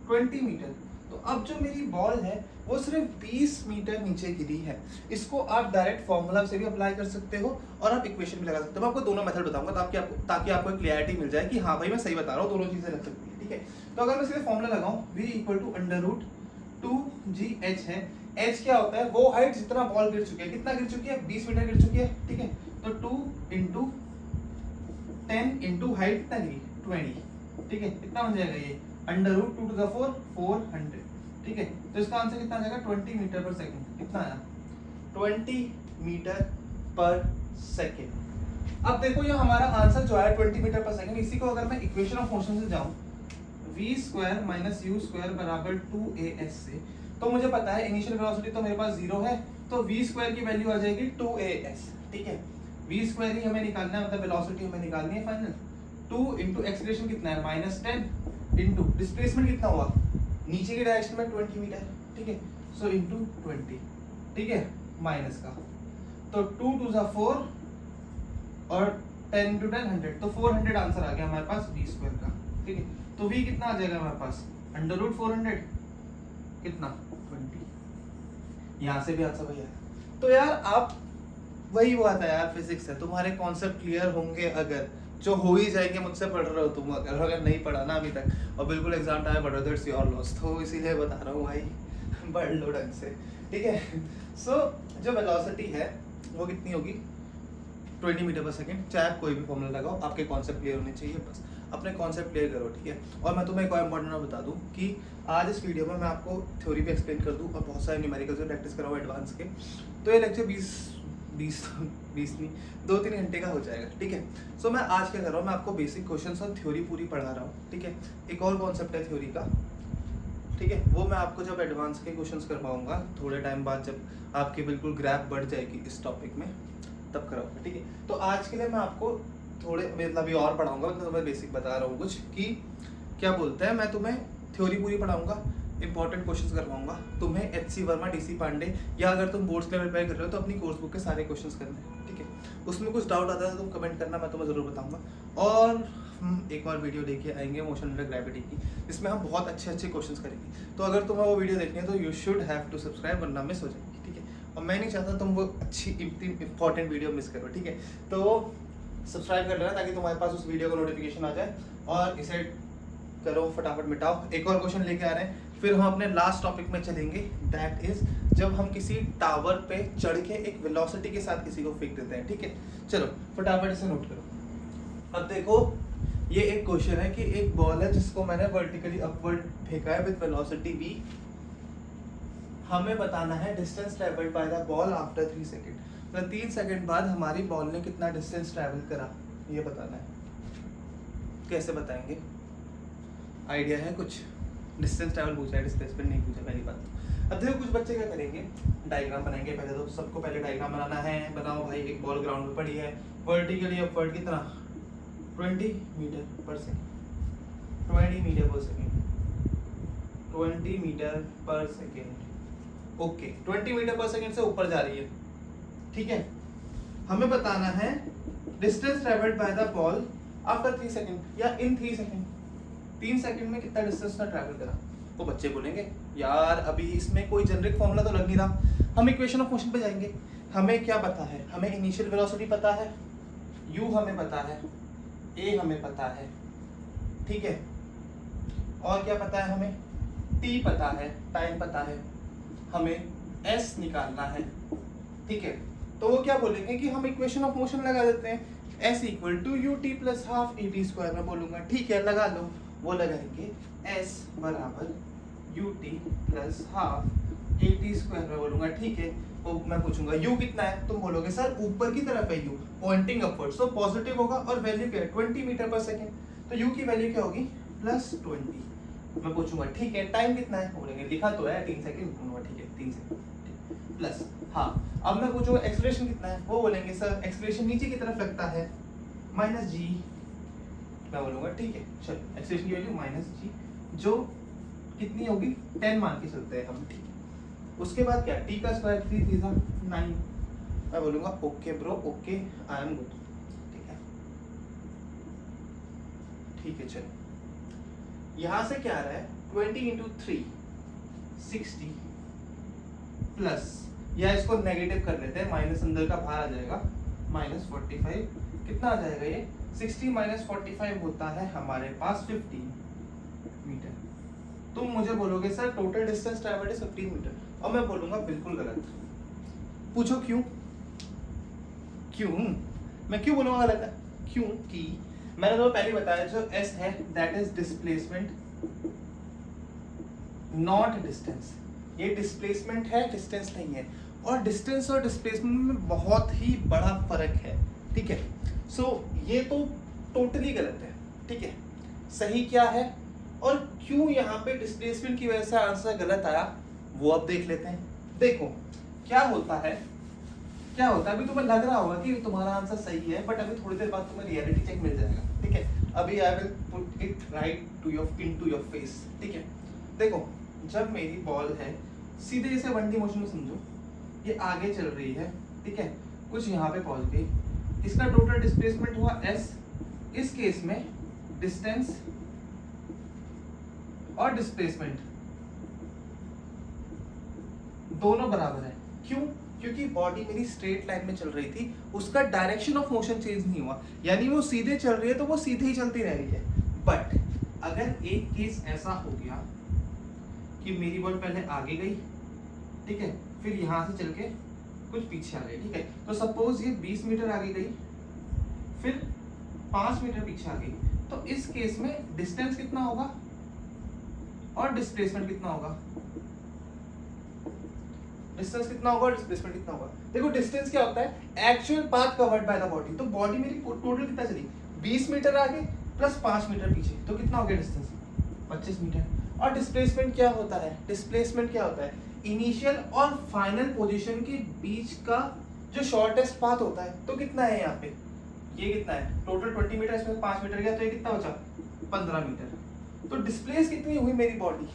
20 मीटर। तो अब जो मेरी बॉल है वो सिर्फ 20 मीटर नीचे गिरी है। इसको आप डायरेक्ट फॉर्मूला से भी अप्लाई कर सकते हो और आप इक्वेशन भी लगा सकते हो। मैं आपको दोनों मेथड बताऊंगा ताकि आपको क्लियरिटी मिल जाए कि हाँ भाई मैं सही बता रहा हूँ, दोनों चीजें लग सकती है। ठीक है, तो अगर मैं सीधे फॉर्मूला लगाऊं v = √2gh है। h क्या होता है, वो हाइट जितना बॉल गिर चुकी है, कितना गिर चुकी है 20 मीटर गिर चुकी है। ठीक है, तो 2 × 10 इंटू हाइट कितना गिरी 20। ठीक है, कितना हो जाएगा ये √2⁴ 400। ठीक है, तो इसका आंसर कितना आ जाएगा 20 मीटर पर सेकंड। कितना आया 20 मीटर पर सेकंड। अब देखो ये हमारा आंसर जो है 20 मीटर पर सेकंड, इसी को अगर मैं इक्वेशन ऑफ मोशन से जाऊं v² - u² = 2as से, तो मुझे पता है इनिशियल वेलोसिटी तो मेरे पास 0 है, तो v² की वैल्यू आ जाएगी 2as। ठीक है, v² ही हमें निकालना है, मतलब वेलोसिटी हमें निकालनी है फाइनल। 2 इंटू एक्सीलरेशन कितना है -10 इंटू डिस्प्लेसमेंट कितना हुआ नीचे की डायरेक्शन में 20 मीटर। ठीक है, सो इंटू 20। ठीक है, माइनस का, तो 2 × 2 = 4 और 10 × 10 100, तो 400 आंसर आ गया हमारे पास v² का। ठीक है, तो v कितना आ जाएगा हमारे पास √400 कितना 20। यहाँ से भी आंसर वही आया। तो यार आप वही बात है यार, फिजिक्स है, तुम्हारे कॉन्सेप्ट क्लियर होंगे अगर, जो हो ही जाएंगे मुझसे पढ़ रहे हो तुम, अगर नहीं पढ़ा ना अभी तक और बिल्कुल एग्जाम टाइम पढ़ रहे हो, इट्स योर लॉस। तो इसीलिए बता रहा हूँ भाई पढ़ लो ढंग से। ठीक है, सो जो वेलोसिटी है वो कितनी होगी 20 मीटर पर सेकंड। चाहे आप कोई भी फॉर्मूला लगाओ, आपके कॉन्सेप्ट क्लियर होने चाहिए, बस अपने कॉन्सेप्ट क्लियर करो। ठीक है, और मैं तुम्हें एक और इंपॉर्टेंट बता दूं कि आज इस वीडियो में मैं आपको थ्योरी भी एक्सप्लेन कर दूं और बहुत सारे न्यूमेरिकल्स भी प्रैक्टिस कराऊँ एडवांस के। तो ये लेक्चर 20 नहीं 2-3 घंटे का हो जाएगा। ठीक है, सो मैं आज क्या कर रहा हूँ, मैं आपको बेसिक क्वेश्चंस और थ्योरी पूरी पढ़ा रहा हूँ। ठीक है, एक और कॉन्सेप्ट है थ्योरी का, ठीक है, वो मैं आपको जब एडवांस के क्वेश्चंस करवाऊंगा थोड़े टाइम बाद, जब आपकी बिल्कुल ग्रैप बढ़ जाएगी इस टॉपिक में, तब कराऊंगा। ठीक है, तो आज के लिए मैं आपको थोड़े मतलब अभी और पढ़ाऊंगा, मैं तुम्हें बेसिक बता रहा हूँ कुछ कि क्या बोलते हैं, मैं तुम्हें थ्योरी पूरी पढ़ाऊंगा, इंपॉर्टेंट क्वेश्चंस करवाऊंगा तुम्हें HC वर्मा, DC पांडे, या अगर तुम बोर्ड्स के लेवल प्रिपेयर कर रहे हो तो अपनी कोर्स बुक के सारे क्वेश्चंस करने हैं। ठीक है, उसमें कुछ डाउट आता है तो तुम कमेंट करना, मैं तुम्हें जरूर बताऊंगा। और हम एक और वीडियो लेके आएंगे मोशन अंडर ग्रेविटी की, जिसमें हम बहुत अच्छे क्वेश्चंस करेंगे। तो अगर तुम्हें वो वीडियो देखनी है तो you should have to subscribe, वरना मिस हो जाएगी। ठीक है, और मैं नहीं चाहता तुम वो अच्छी इंपॉर्टेंट वीडियो मिस करो। ठीक है, तो सब्सक्राइब कर लेना ताकि तुम्हारे पास उस वीडियो का नोटिफिकेशन आ जाए, और इसे करो फटाफट मिटाओ। एक और क्वेश्चन लेके आ रहे हैं, फिर हम अपने लास्ट टॉपिक में चलेंगे, दैट इज जब हम किसी टावर पे चढ़ के एक वेलोसिटी के साथ किसी को फेंक देते हैं। ठीक है, चलो फटाफट इसे नोट करो। अब देखो ये एक क्वेश्चन है कि एक बॉल है जिसको मैंने वर्टिकली अपवर्ड फेंका है विद वेलोसिटी v। हमें बताना है distance travelled by the ball after 3 second. तो 3 सेकंड बाद हमारी बॉल ने कितना डिस्टेंस ट्रेवल करा, ये बताना है। कैसे बताएंगे, आइडिया है कुछ? डिस्टेंस ट्रैवल पूछा है, डिस्प्लेसमेंट नहीं पूछा पहली बात। अब देखो कुछ बच्चे क्या करेंगे, डायग्राम बनाएंगे। पहले तो सबको पहले डायग्राम बनाना है, बनाओ भाई। एक बॉल ग्राउंड में पड़ी है, वर्टिकली अपवर्ड कितना 20 मीटर पर सेकंड, 20 मीटर पर सेकंड, 20 मीटर पर सेकंड। ओके, 20 मीटर पर सेकंड से ऊपर जा रही है। ठीक है, हमें बताना है distance travelled by the ball after 3 second या इन 3 सेकंड। 3 सेकंड में कितना डिस्टेंस का ट्रैवल करा। तो बच्चे बोलेंगे यार अभी इसमें कोई जेनरिक फॉर्मूला तो लग नहीं रहा। हम इक्वेशन ऑफ मोशन पे जाएंगे। हमें क्या पता है, हमें इनिशियल वेलोसिटी पता है, u हमें पता है, a हमें पता है। ठीक है, और क्या पता है हमें, t पता है, टाइम पता है। हमें s निकालना है, ठीक है। तो वो क्या बोलेंगे कि हम इक्वेशन ऑफ मोशन लगा देते हैं, s equal to U T plus half A T square में बोलूंगा, ठीक है लगा लो। वो लगाएंगे s बराबर you T plus half A T square में बोलूंगा, ठीक है। वो मैं पूछूंगा u कितना है, तुम बोलोगे सर ऊपर की तरफ है u, पॉइंटिंग अपवर्ड, तो पॉजिटिव होगा और वैल्यू क्या है 20 मीटर पर सेकेंड, तो u की वैल्यू क्या होगी +20। मैं पूछूंगा ठीक है टाइम कितना है, बोलेंगे लिखा तो है 3 सेकंड, ठीक है 3 सेकंड प्लस हाँ। अब मैं पूछूंगा एक्सप्रेशन कितना है, वो बोलेंगे सर एक्सप्रेशन नीचे की तरफ लगता है -g। मैं बोलूंगा ठीक है चलो एक्सप्रेशन की वैल्यू -g जो कितनी होगी 10 मान के चलते हैं हम, ठीक है। उसके बाद क्या t का स्क्वायर 3 3 9। मैं बोलूंगा okay bro okay I am good, ठीक है ठीक है। चलो यहां से क्या आ रहा है 20 इंटू 3 60 प्लस, या इसको नेगेटिव कर लेते हैं, माइनस अंदर का बाहर आ जाएगा -45। कितना आ जाएगा ये 60 - 45 होता है हमारे पास 15 मीटर। तुम मुझे बोलोगे sir total distance travelled is 15 metre, और मैं बोलूंगा बिल्कुल गलत। पूछो क्यों? मैं क्यों बोलूंगा गलत है? क्योंकि मैंने तो पहले बताया जो s है that is displacement not distance. ये डिस्प्लेसमेंट है डिस्टेंस नहीं है, और डिस्टेंस और डिस्प्लेसमेंट में बहुत ही बड़ा फर्क है, ठीक है। सो ये तो टोटली गलत है, ठीक है। सही क्या है और क्यों यहाँ पे डिस्प्लेसमेंट की वजह से आंसर गलत आया वो अब देख लेते हैं। देखो क्या होता है अभी तुम्हें लग रहा होगा कि तुम्हारा आंसर सही है, बट अभी थोड़ी देर बाद तुम्हें रियलिटी चेक मिल जाएगा, ठीक है। अभी I will put it right to your into your face, ठीक है। देखो जब मेरी बॉल है सीधे इसे 1D मोशन में समझो, ये आगे चल रही है, ठीक है, कुछ यहाँ पे पहुंच गई, इसका टोटल डिस्प्लेसमेंट हुआ s। इस केस में डिस्टेंस और डिस्प्लेसमेंट दोनों बराबर है। क्यों? क्योंकि बॉडी मेरी स्ट्रेट लाइन में चल रही थी, उसका डायरेक्शन ऑफ मोशन चेंज नहीं हुआ, यानी वो सीधे चल रही है तो वो सीधे ही चलती रह रही है। बट अगर एक केस ऐसा हो गया कि मेरी बॉल पहले आगे गई, ठीक है, फिर यहां से चल के कुछ पीछे आ गई, ठीक है, तो सपोज ये 20 मीटर आगे गई, फिर 5 मीटर पीछे आ गई, तो इस केस में डिस्टेंस कितना होगा और डिस्प्लेसमेंट कितना होगा? डिस्टेंस कितना होगा और डिस्प्लेसमेंट कितना होगा? देखो डिस्टेंस क्या होता है actual path covered by the body, तो बॉडी मेरी टोटल कितना चली 20 मीटर आगे प्लस 5 मीटर पीछे, तो कितना हो गया डिस्टेंस 25 मीटर। और डिस्प्लेसमेंट क्या होता है? डिस्प्लेसमेंट क्या होता है? इनिशियल और फाइनल पोजीशन के बीच का जो शॉर्टेस्ट पाथ होता है, तो कितना है यहाँ पे, ये कितना है टोटल 20 मीटर, इसमें 5 मीटर गया तो ये कितना बचा 15 मीटर। तो डिस्प्लेस कितनी हुई मेरी बॉडी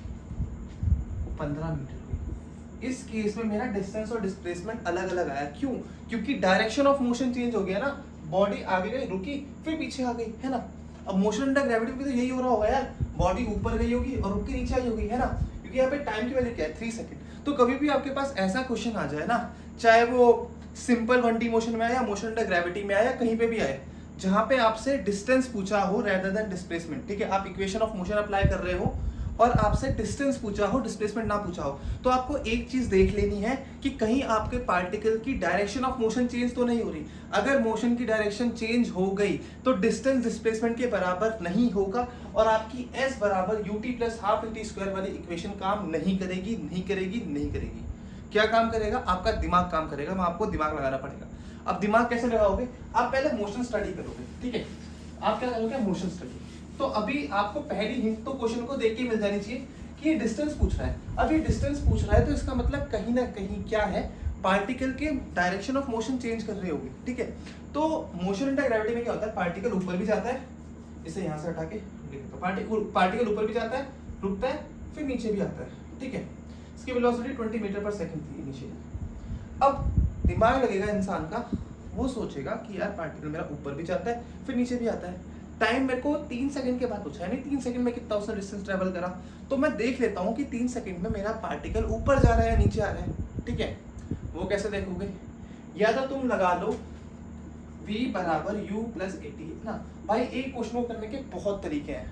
15 मीटर हुई। इस केस में मेरा डिस्टेंस और डिस्प्लेसमेंट अलग अलग आया। क्यों? क्योंकि डायरेक्शन ऑफ मोशन चेंज हो गया ना, बॉडी आगे गई रुकी फिर पीछे आ गई, है ना। अब मोशन अंडर ग्रेविटी में तो यही हो रहा होगा यार, बॉडी ऊपर गई होगी और रुक के नीचे आई होगी, है ना, क्योंकि यहाँ पे टाइम की वैल्यू क्या है 3 सेकंड। तो कभी भी आपके पास ऐसा क्वेश्चन आ जाए ना, चाहे वो सिंपल 1D मोशन में आए या मोशन अंडर ग्रेविटी में आए या कहीं पे भी आए, जहां पे आपसे डिस्टेंस पूछा हो रेदर देन डिस्प्लेसमेंट, ठीक है, आप इक्वेशन ऑफ मोशन अप्लाई कर रहे हो और आपसे डिस्टेंस पूछा हो डिस्प्लेसमेंट ना पूछा हो, तो आपको एक चीज देख लेनी है कि कहीं आपके पार्टिकल की डायरेक्शन ऑफ मोशन चेंज तो नहीं हो रही। अगर मोशन की डायरेक्शन चेंज हो गई तो डिस्टेंस डिस्प्लेसमेंट के बराबर नहीं होगा और आपकी s बराबर ut plus half et square वाली इक्वेशन काम नहीं करेगी, नहीं करेगी, नहीं करेगी। क्या काम करेगा? आपका दिमाग काम करेगा, मैं आपको दिमाग लगाना पड़ेगा। अब दिमाग कैसे लगाओगे? आप पहले मोशन स्टडी करोगे, ठीक है, आप क्या करोगे मोशन स्टडी। तो अभी आपको पहली हिंट तो क्वेश्चन को देख के मिल जानी चाहिए कि ये डिस्टेंस पूछ रहा है। अब ये डिस्टेंस पूछ रहा है तो इसका मतलब कहीं ना कहीं क्या है, पार्टिकल के डायरेक्शन ऑफ मोशन चेंज कर रही होगी, ठीक है। तो मोशन अंडर ग्रेविटी में क्या होता है, पार्टिकल ऊपर भी जाता है, इसे यहाँ से हटा के तो पार्टिकल ऊपर भी जाता है, रुकता है, फिर नीचे भी आता है, ठीक है। इसकी वेलोसिटी 20 मीटर पर सेकंड थी इनिशियली। अब दिमाग लगेगा इंसान का, वो सोचेगा कि यार पार्टिकल मेरा ऊपर भी जाता है फिर नीचे भी आता है, टाइम मेरे को 3 सेकंड के बाद पूछा है, नहीं 3 सेकंड में कितना उसने डिस्टेंस ट्रेवल करा, तो मैं देख लेता हूँ कि 3 सेकंड में मेरा पार्टिकल ऊपर जा रहा है या नीचे आ रहा है, ठीक है। वो कैसे देखोगे? या तो तुम लगा लो v बराबर u प्लस 80 ना। भाई एक क्वेश्चन को करने के बहुत तरीके हैं,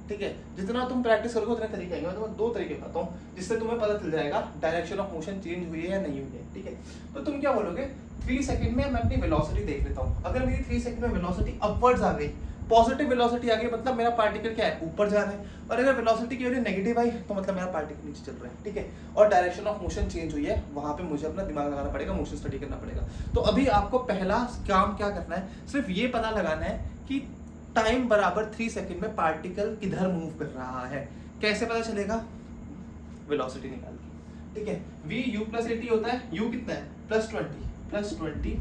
ठीक है, जितना तुम प्रैक्टिस करोगे उतने तरीके आएंगे। मैं तुम्हें 2 तरीके बताता हूँ जिससे तुम्हें पता चल जाएगा डायरेक्शन ऑफ मोशन चेंज हुई है या नहीं हुई है। ठीक है, तो तुम क्या बोलोगे, 3 सेकंड में मैं अपनी वेलोसिटी देख लेता हूँ। अगर मेरी 3 सेकंड में वेलोसिटी अपवर्ड्स आ गई, पॉजिटिव वेलोसिटी आ गई, मतलब मेरा पार्टिकल क्या है, ऊपर जा रहा है। और अगर वेलोसिटी की वैल्यू नेगेटिव आई तो मतलब मेरा पार्टिकल नीचे चल रहा है। ठीक है, और डायरेक्शन ऑफ मोशन चेंज हुई है, वहां पे मुझे अपना दिमाग लगाना पड़ेगा, मोशन स्टडी करना पड़ेगा। तो अभी आपको पहला काम क्या करना है, सिर्फ ये पता लगाना है कि टाइम बराबर 3 सेकंड में पार्टिकल किधर मूव कर रहा है। कैसे पता चलेगा, वेलोसिटी निकाल के। ठीक है, v u प्लस 80 होता है, u कितना है +20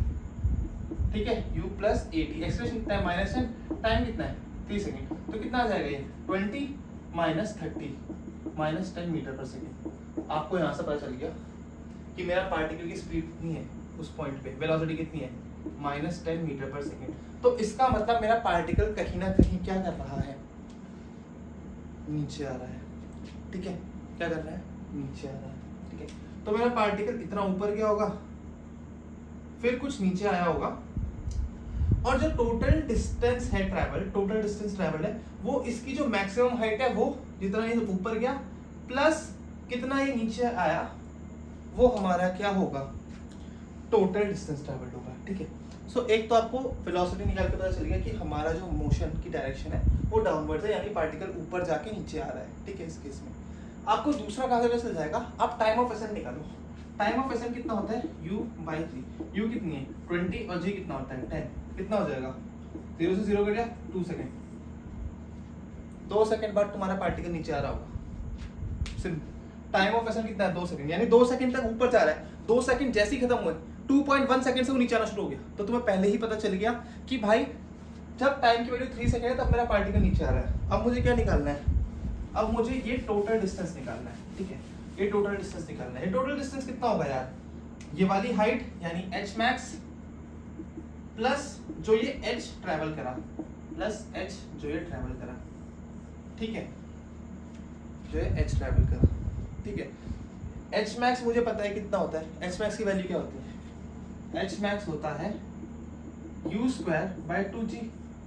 ठीक है, u प्लस 80, एक्सप्रेशन कितना है -10, टाइम कितना है 3 सेकंड, तो कितना आ जाएगा ये 20 माइनस 30 माइनस 10 मीटर पर सेकंड। आपको यहाँ से पता चल गया कि मेरा पार्टिकल की स्पीड कितनी है उस पॉइंट पे, वेलोसिटी कितनी है -10 मीटर पर सेकंड। तो इसका मतलब मेरा पार्टिकल कहीं ना कहीं क्या कर रहा है, नीचे आ रहा है। ठीक है, क्या कर रहा है, नीचे आ रहा है। ठीक है, तो मेरा पार्टिकल इतना ऊपर गया होगा, फिर कुछ नीचे आया होगा, और जो टोटल डिस्टेंस है ट्रैवल, टोटल डिस्टेंस ट्रैवल है वो इसकी जो मैक्सिमम हाइट है वो जितना ये ऊपर गया प्लस कितना ये नीचे आया, वो हमारा क्या होगा, टोटल डिस्टेंस ट्रैवल्ड होगा। ठीक है, सो एक तो आपको वेलोसिटी निकाल के पता चल गया कि हमारा जो मोशन की डायरेक्शन है वो डाउनवर्ड है, यानी पार्टिकल ऊपर जाके नीचे आ रहा है। ठीक है, इस केस में आपको दूसरा कहाँ से पता चल जाएगा, आप टाइम ऑफ एसेंट निकालो। टाइम ऑफ एसेंट कितना होता है, u/g, u कितनी है 20 और g कितना होता है 10, कितना हो जाएगा 0 से 0 कट गया 2 सेकंड, 2 सेकंड बाद तुम्हारा पार्टिकल नीचे आ रहा होगा। सिर्फ टाइम ऑफ एसेंट कितना है 2 सेकंड, यानी 2 सेकंड तक ऊपर जा रहा है, 2 सेकंड जैसे ही खत्म हुए 2.1 सेकंड से वो नीचे आना शुरू हो गया। तो तुम्हें पहले ही पता चल गया कि भाई जब टाइम की वैल्यू 3 सेकंड है तब मेरा पार्टिकल नीचे आ रहा है। अब मुझे क्या निकालना है, अब मुझे ये टोटल डिस्टेंस निकालना है। ठीक है, ये टोटल डिस्टेंस निकालना है। ये टोटल डिस्टेंस कितना होगा यार, ये वाली हाइट यानी h max प्लस जो ये h ट्रैवल करा प्लस h जो ये ट्रैवल करा। ठीक है, जो ये h ट्रैवल करा। ठीक है, h max मुझे पता है कितना होता है, h max की वैल्यू क्या होती है, h max होता है u²/2g।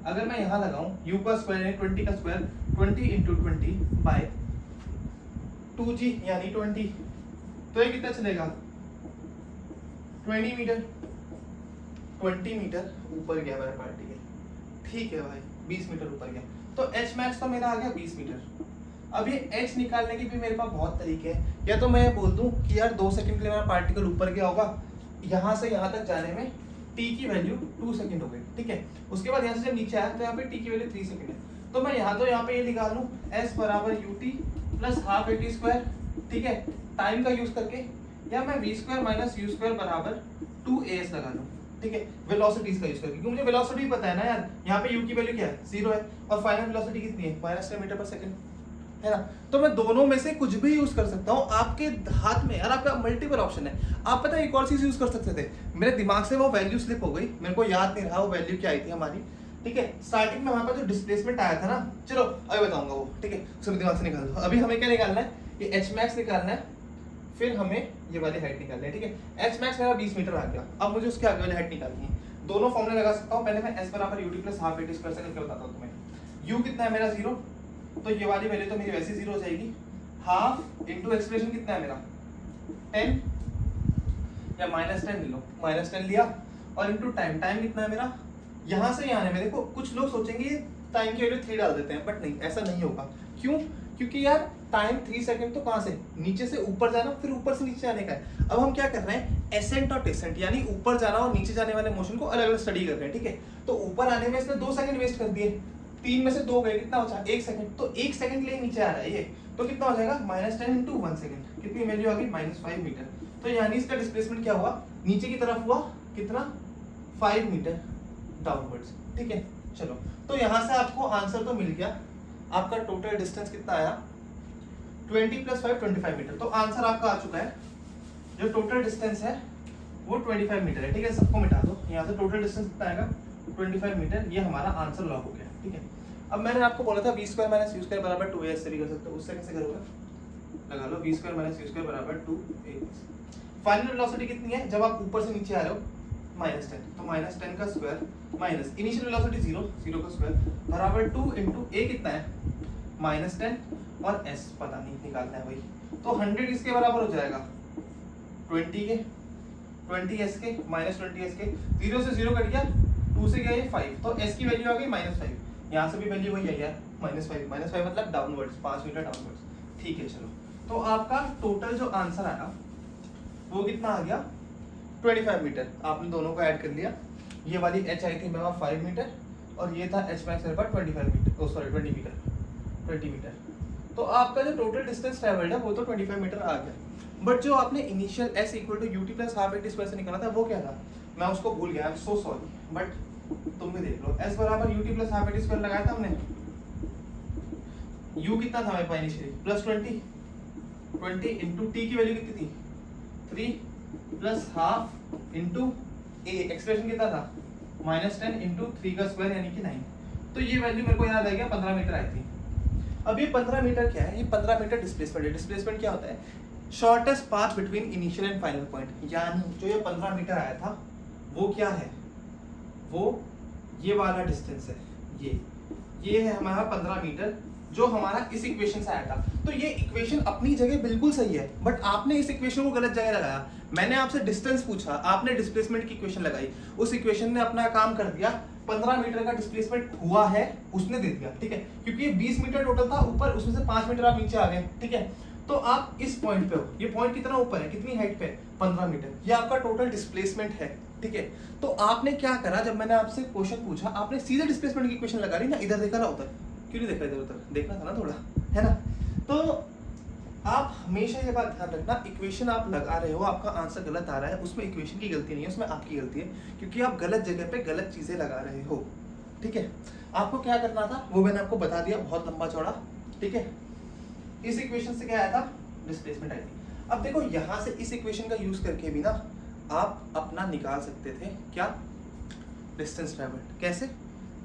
अगर मैं यहाँ लगाऊं u का स्क्वायर यानी 20 का स्क्वायर, 20 × 20/2g यानी 20, तो ये कितना चलेगा 20 मीटर, 20 मीटर ऊपर गया मेरा पार्टिकल। ठीक है भाई, 20 मीटर ऊपर गया, तो h max तो मेरा आ गया 20 मीटर। अब ये h निकालने के भी मेरे पास बहुत तरीके हैं। या तो मैं बोल दूं कि यार 2 सेकंड के लिए मेरा पार्टिकल ऊपर गया होगा, यहाँ से यहाँ तक जाने में t की वैल्यू 2 सेकंड हो गई। ठीक है, उसके बाद यहाँ से जब नीचे आया तो यहाँ पे t की वैल्यू 3 सेकंड है, तो मैं यहाँ पे ये निकाल लूँ s बराबर ut प्लस हाफ at²। ठीक है, टाइम का यूज करके, या मैं v² माइनस u² बराबर 2as लगा लूँ। ठीक है, वेलोसिटीज का यूज करके, क्योंकि मुझे वेलोसिटी पता है ना यार, यहाँ पे u की वैल्यू क्या है 0 है, और फाइनल वेलोसिटी कितनी है -10 मीटर पर सेकंड है ना। तो मैं दोनों में से कुछ भी यूज कर सकता हूँ, आपके हाथ में यार, आपका मल्टीपल ऑप्शन है। आप पता है एक और चीज यूज कर सकते थे, मेरे दिमाग से वो वैल्यू स्लिप हो गई, मेरे को याद नहीं रहा वो वैल्यू क्या आई थी हमारी। ठीक है, स्टार्टिंग में वहां पर जो डिस्प्लेसमेंट आया था ना, चलो अभी बताऊंगा वो। ठीक है, उसको दिमाग से निकाल दो। अभी हमें क्या निकालना है, ये h max निकालना है, फिर हमें ये वाली हाइट निकालनी है। ठीक है, h max मेरा 20 मीटर आ गया, अब मुझे उसके आगे वाली हाइट निकालनी है। दोनों फॉर्मूले लगा सकता हूँ, पहले मैं s बराबर ut प्लस हाफ at² से करके बताता हूँ तुम्हें। u कितना है मेरा 0, तो ये वाली वैल्यू तो मेरी वैसे 0 हो जाएगी, हाफ इंटू एक्सप्रेशन कितना है मेरा 10 या -10 ले लो, -10 लिया, और इंटू टाइम, टाइम कितना है मेरा, यहाँ से यहाँ में देखो कुछ लोग सोचेंगे टाइम की वैल्यू 3 डाल देते हैं, बट नहीं, ऐसा नहीं होगा। क्यों, क्योंकि यार टाइम 3 सेकंड तो कहाँ से, नीचे से ऊपर जाना, फिर ऊपर से नीचे आने का है। अब हम क्या कर रहे हैं, एसेंट और डिसेंट यानी ऊपर जाना और नीचे जाने वाले मोशन को अलग अलग स्टडी कर रहे हैं। ठीक है, तो ऊपर आने में इसने 2 सेकंड वेस्ट कर दिए, 3 में से 2 गए, कितना बचा 1 सेकंड, तो 1 सेकंड के लिए नीचे आ रहा है ये, तो कितना हो जाएगा -10 × 1 सेकंड, कितनी वैल्यू आ गई -5 मीटर। तो यानी इसका डिस्प्लेसमेंट क्या हुआ, नीचे की तरफ हुआ कितना 5 मीटर डाउनवर्ड्स। ठीक है, चलो तो यहाँ से आपको आंसर तो मिल गया, आपका टोटल डिस्टेंस कितना आया 20 + 5 25 मीटर। तो आंसर आपका आ चुका है, जो टोटल डिस्टेंस है वो 25 मीटर है। ठीक है, सबको मिटा दो, यहाँ से टोटल डिस्टेंस कितना आएगा 25 मीटर, ये हमारा आंसर लॉक हो गया। ठीक है, अब मैंने आपको बोला था v² माइनस u² बराबर 2as से भी कर सकते हो, उससे कैसे करोगे, लगा लो v² माइनस u² बराबर 2as। फाइनल वेलोसिटी कितनी है, जब आप ऊपर से नीचे आ रहे हो -10, तो -10 का स्क्वायर माइनस इनिशियल वेलोसिटी 0 का स्क्वायर बराबर 2 × a कितना है -10 और s पता नहीं निकालना है भाई। तो 100 इसके बराबर हो जाएगा 20 के, 20s के -20s के, 0 से 0 कट गया, 2 से गया ये 5, तो s की वैल्यू आ गई -5। यहाँ से भी वैल्यू वही है यार, -5 मतलब डाउनवर्ड्स, 5 मीटर डाउनवर्ड्स। ठीक है चलो, तो आपका टोटल जो आंसर आया वो कितना आ गया 25 मीटर। आपने दोनों को ऐड कर लिया, ये वाली h आई थी मेरे पास 5 मीटर और ये था h मैक्स मेरे पास 25 मीटर, सॉरी 20 मीटर। तो आपका जो टोटल डिस्टेंस ट्रेवल्ड है वो तो 25 मीटर आ गया, बट जो आपने initial s equal to ut plus half at square से निकाला था वो क्या था, मैं उसको भूल गया, I am so sorry, but तुम भी देख लो। s बराबर ut plus half at square लगाया था हमने, u कितना था हमारे पास इनिशियली प्लस 20 इंटू t की वैल्यू कितनी थी 3 plus half into a, expression कितना था -10 इंटू 3 का स्क्वायर यानी कि 9। तो ये वैल्यू मेरे को याद आ गया 15 मीटर आई थी। अब ये 15 मीटर क्या है, ये 15 मीटर डिस्प्लेसमेंट है। डिस्प्लेसमेंट क्या होता है, shortest path between initial and final point. यानी जो ये 15 मीटर आया था वो क्या है, वो ये वाला डिस्टेंस है, ये है हमारा 15 मीटर जो हमारा इस इक्वेशन से आया था। तो ये इक्वेशन अपनी जगह बिल्कुल सही है, बट आपने इस इक्वेशन को गलत जगह लगाया। मैंने आपसे डिस्टेंस पूछा, आपने डिस्प्लेसमेंट की इक्वेशन लगाई, उस इक्वेशन ने अपना काम कर दिया, 15 मीटर का डिस्प्लेसमेंट हुआ है उसने दे दिया, ठीक है, क्योंकि ये 20 मीटर टोटल था ऊपर, उसमें से 5 मीटर आप नीचे आ गए, ठीक है। तो आप इस पॉइंट पे हो, ये पॉइंट कितना ऊपर है, कितनी हाइट पे, 15 मीटर, ये आपका टोटल डिस्प्लेसमेंट है, ठीक है। तो आपने क्या करा, जब मैंने आपसे क्वेश्चन पूछा आपने सीधे डिस्प्लेसमेंट की इक्वेशन लगा ली ना, इधर देखा ना उधर, क्यों नहीं देखा इधर उधर, देखना था ना थोड़ा, है ना। तो आप हमेशा ये बात ध्यान रखना, इक्वेशन आप लगा रहे हो, आपका आंसर गलत आ रहा है, उसमें इक्वेशन की गलती नहीं है, उसमें आपकी गलती है, क्योंकि आप गलत जगह पे गलत चीजें लगा रहे हो, ठीक है। आपको क्या करना था वो मैंने आपको बता दिया, बहुत लंबा चौड़ा, ठीक है। इस इक्वेशन से क्या आया था, डिस्प्लेसमेंट आई थी। अब देखो यहाँ से इस इक्वेशन का यूज करके भी ना आप अपना निकाल सकते थे, क्या, डिस्टेंस ट्रैवल्ड। कैसे,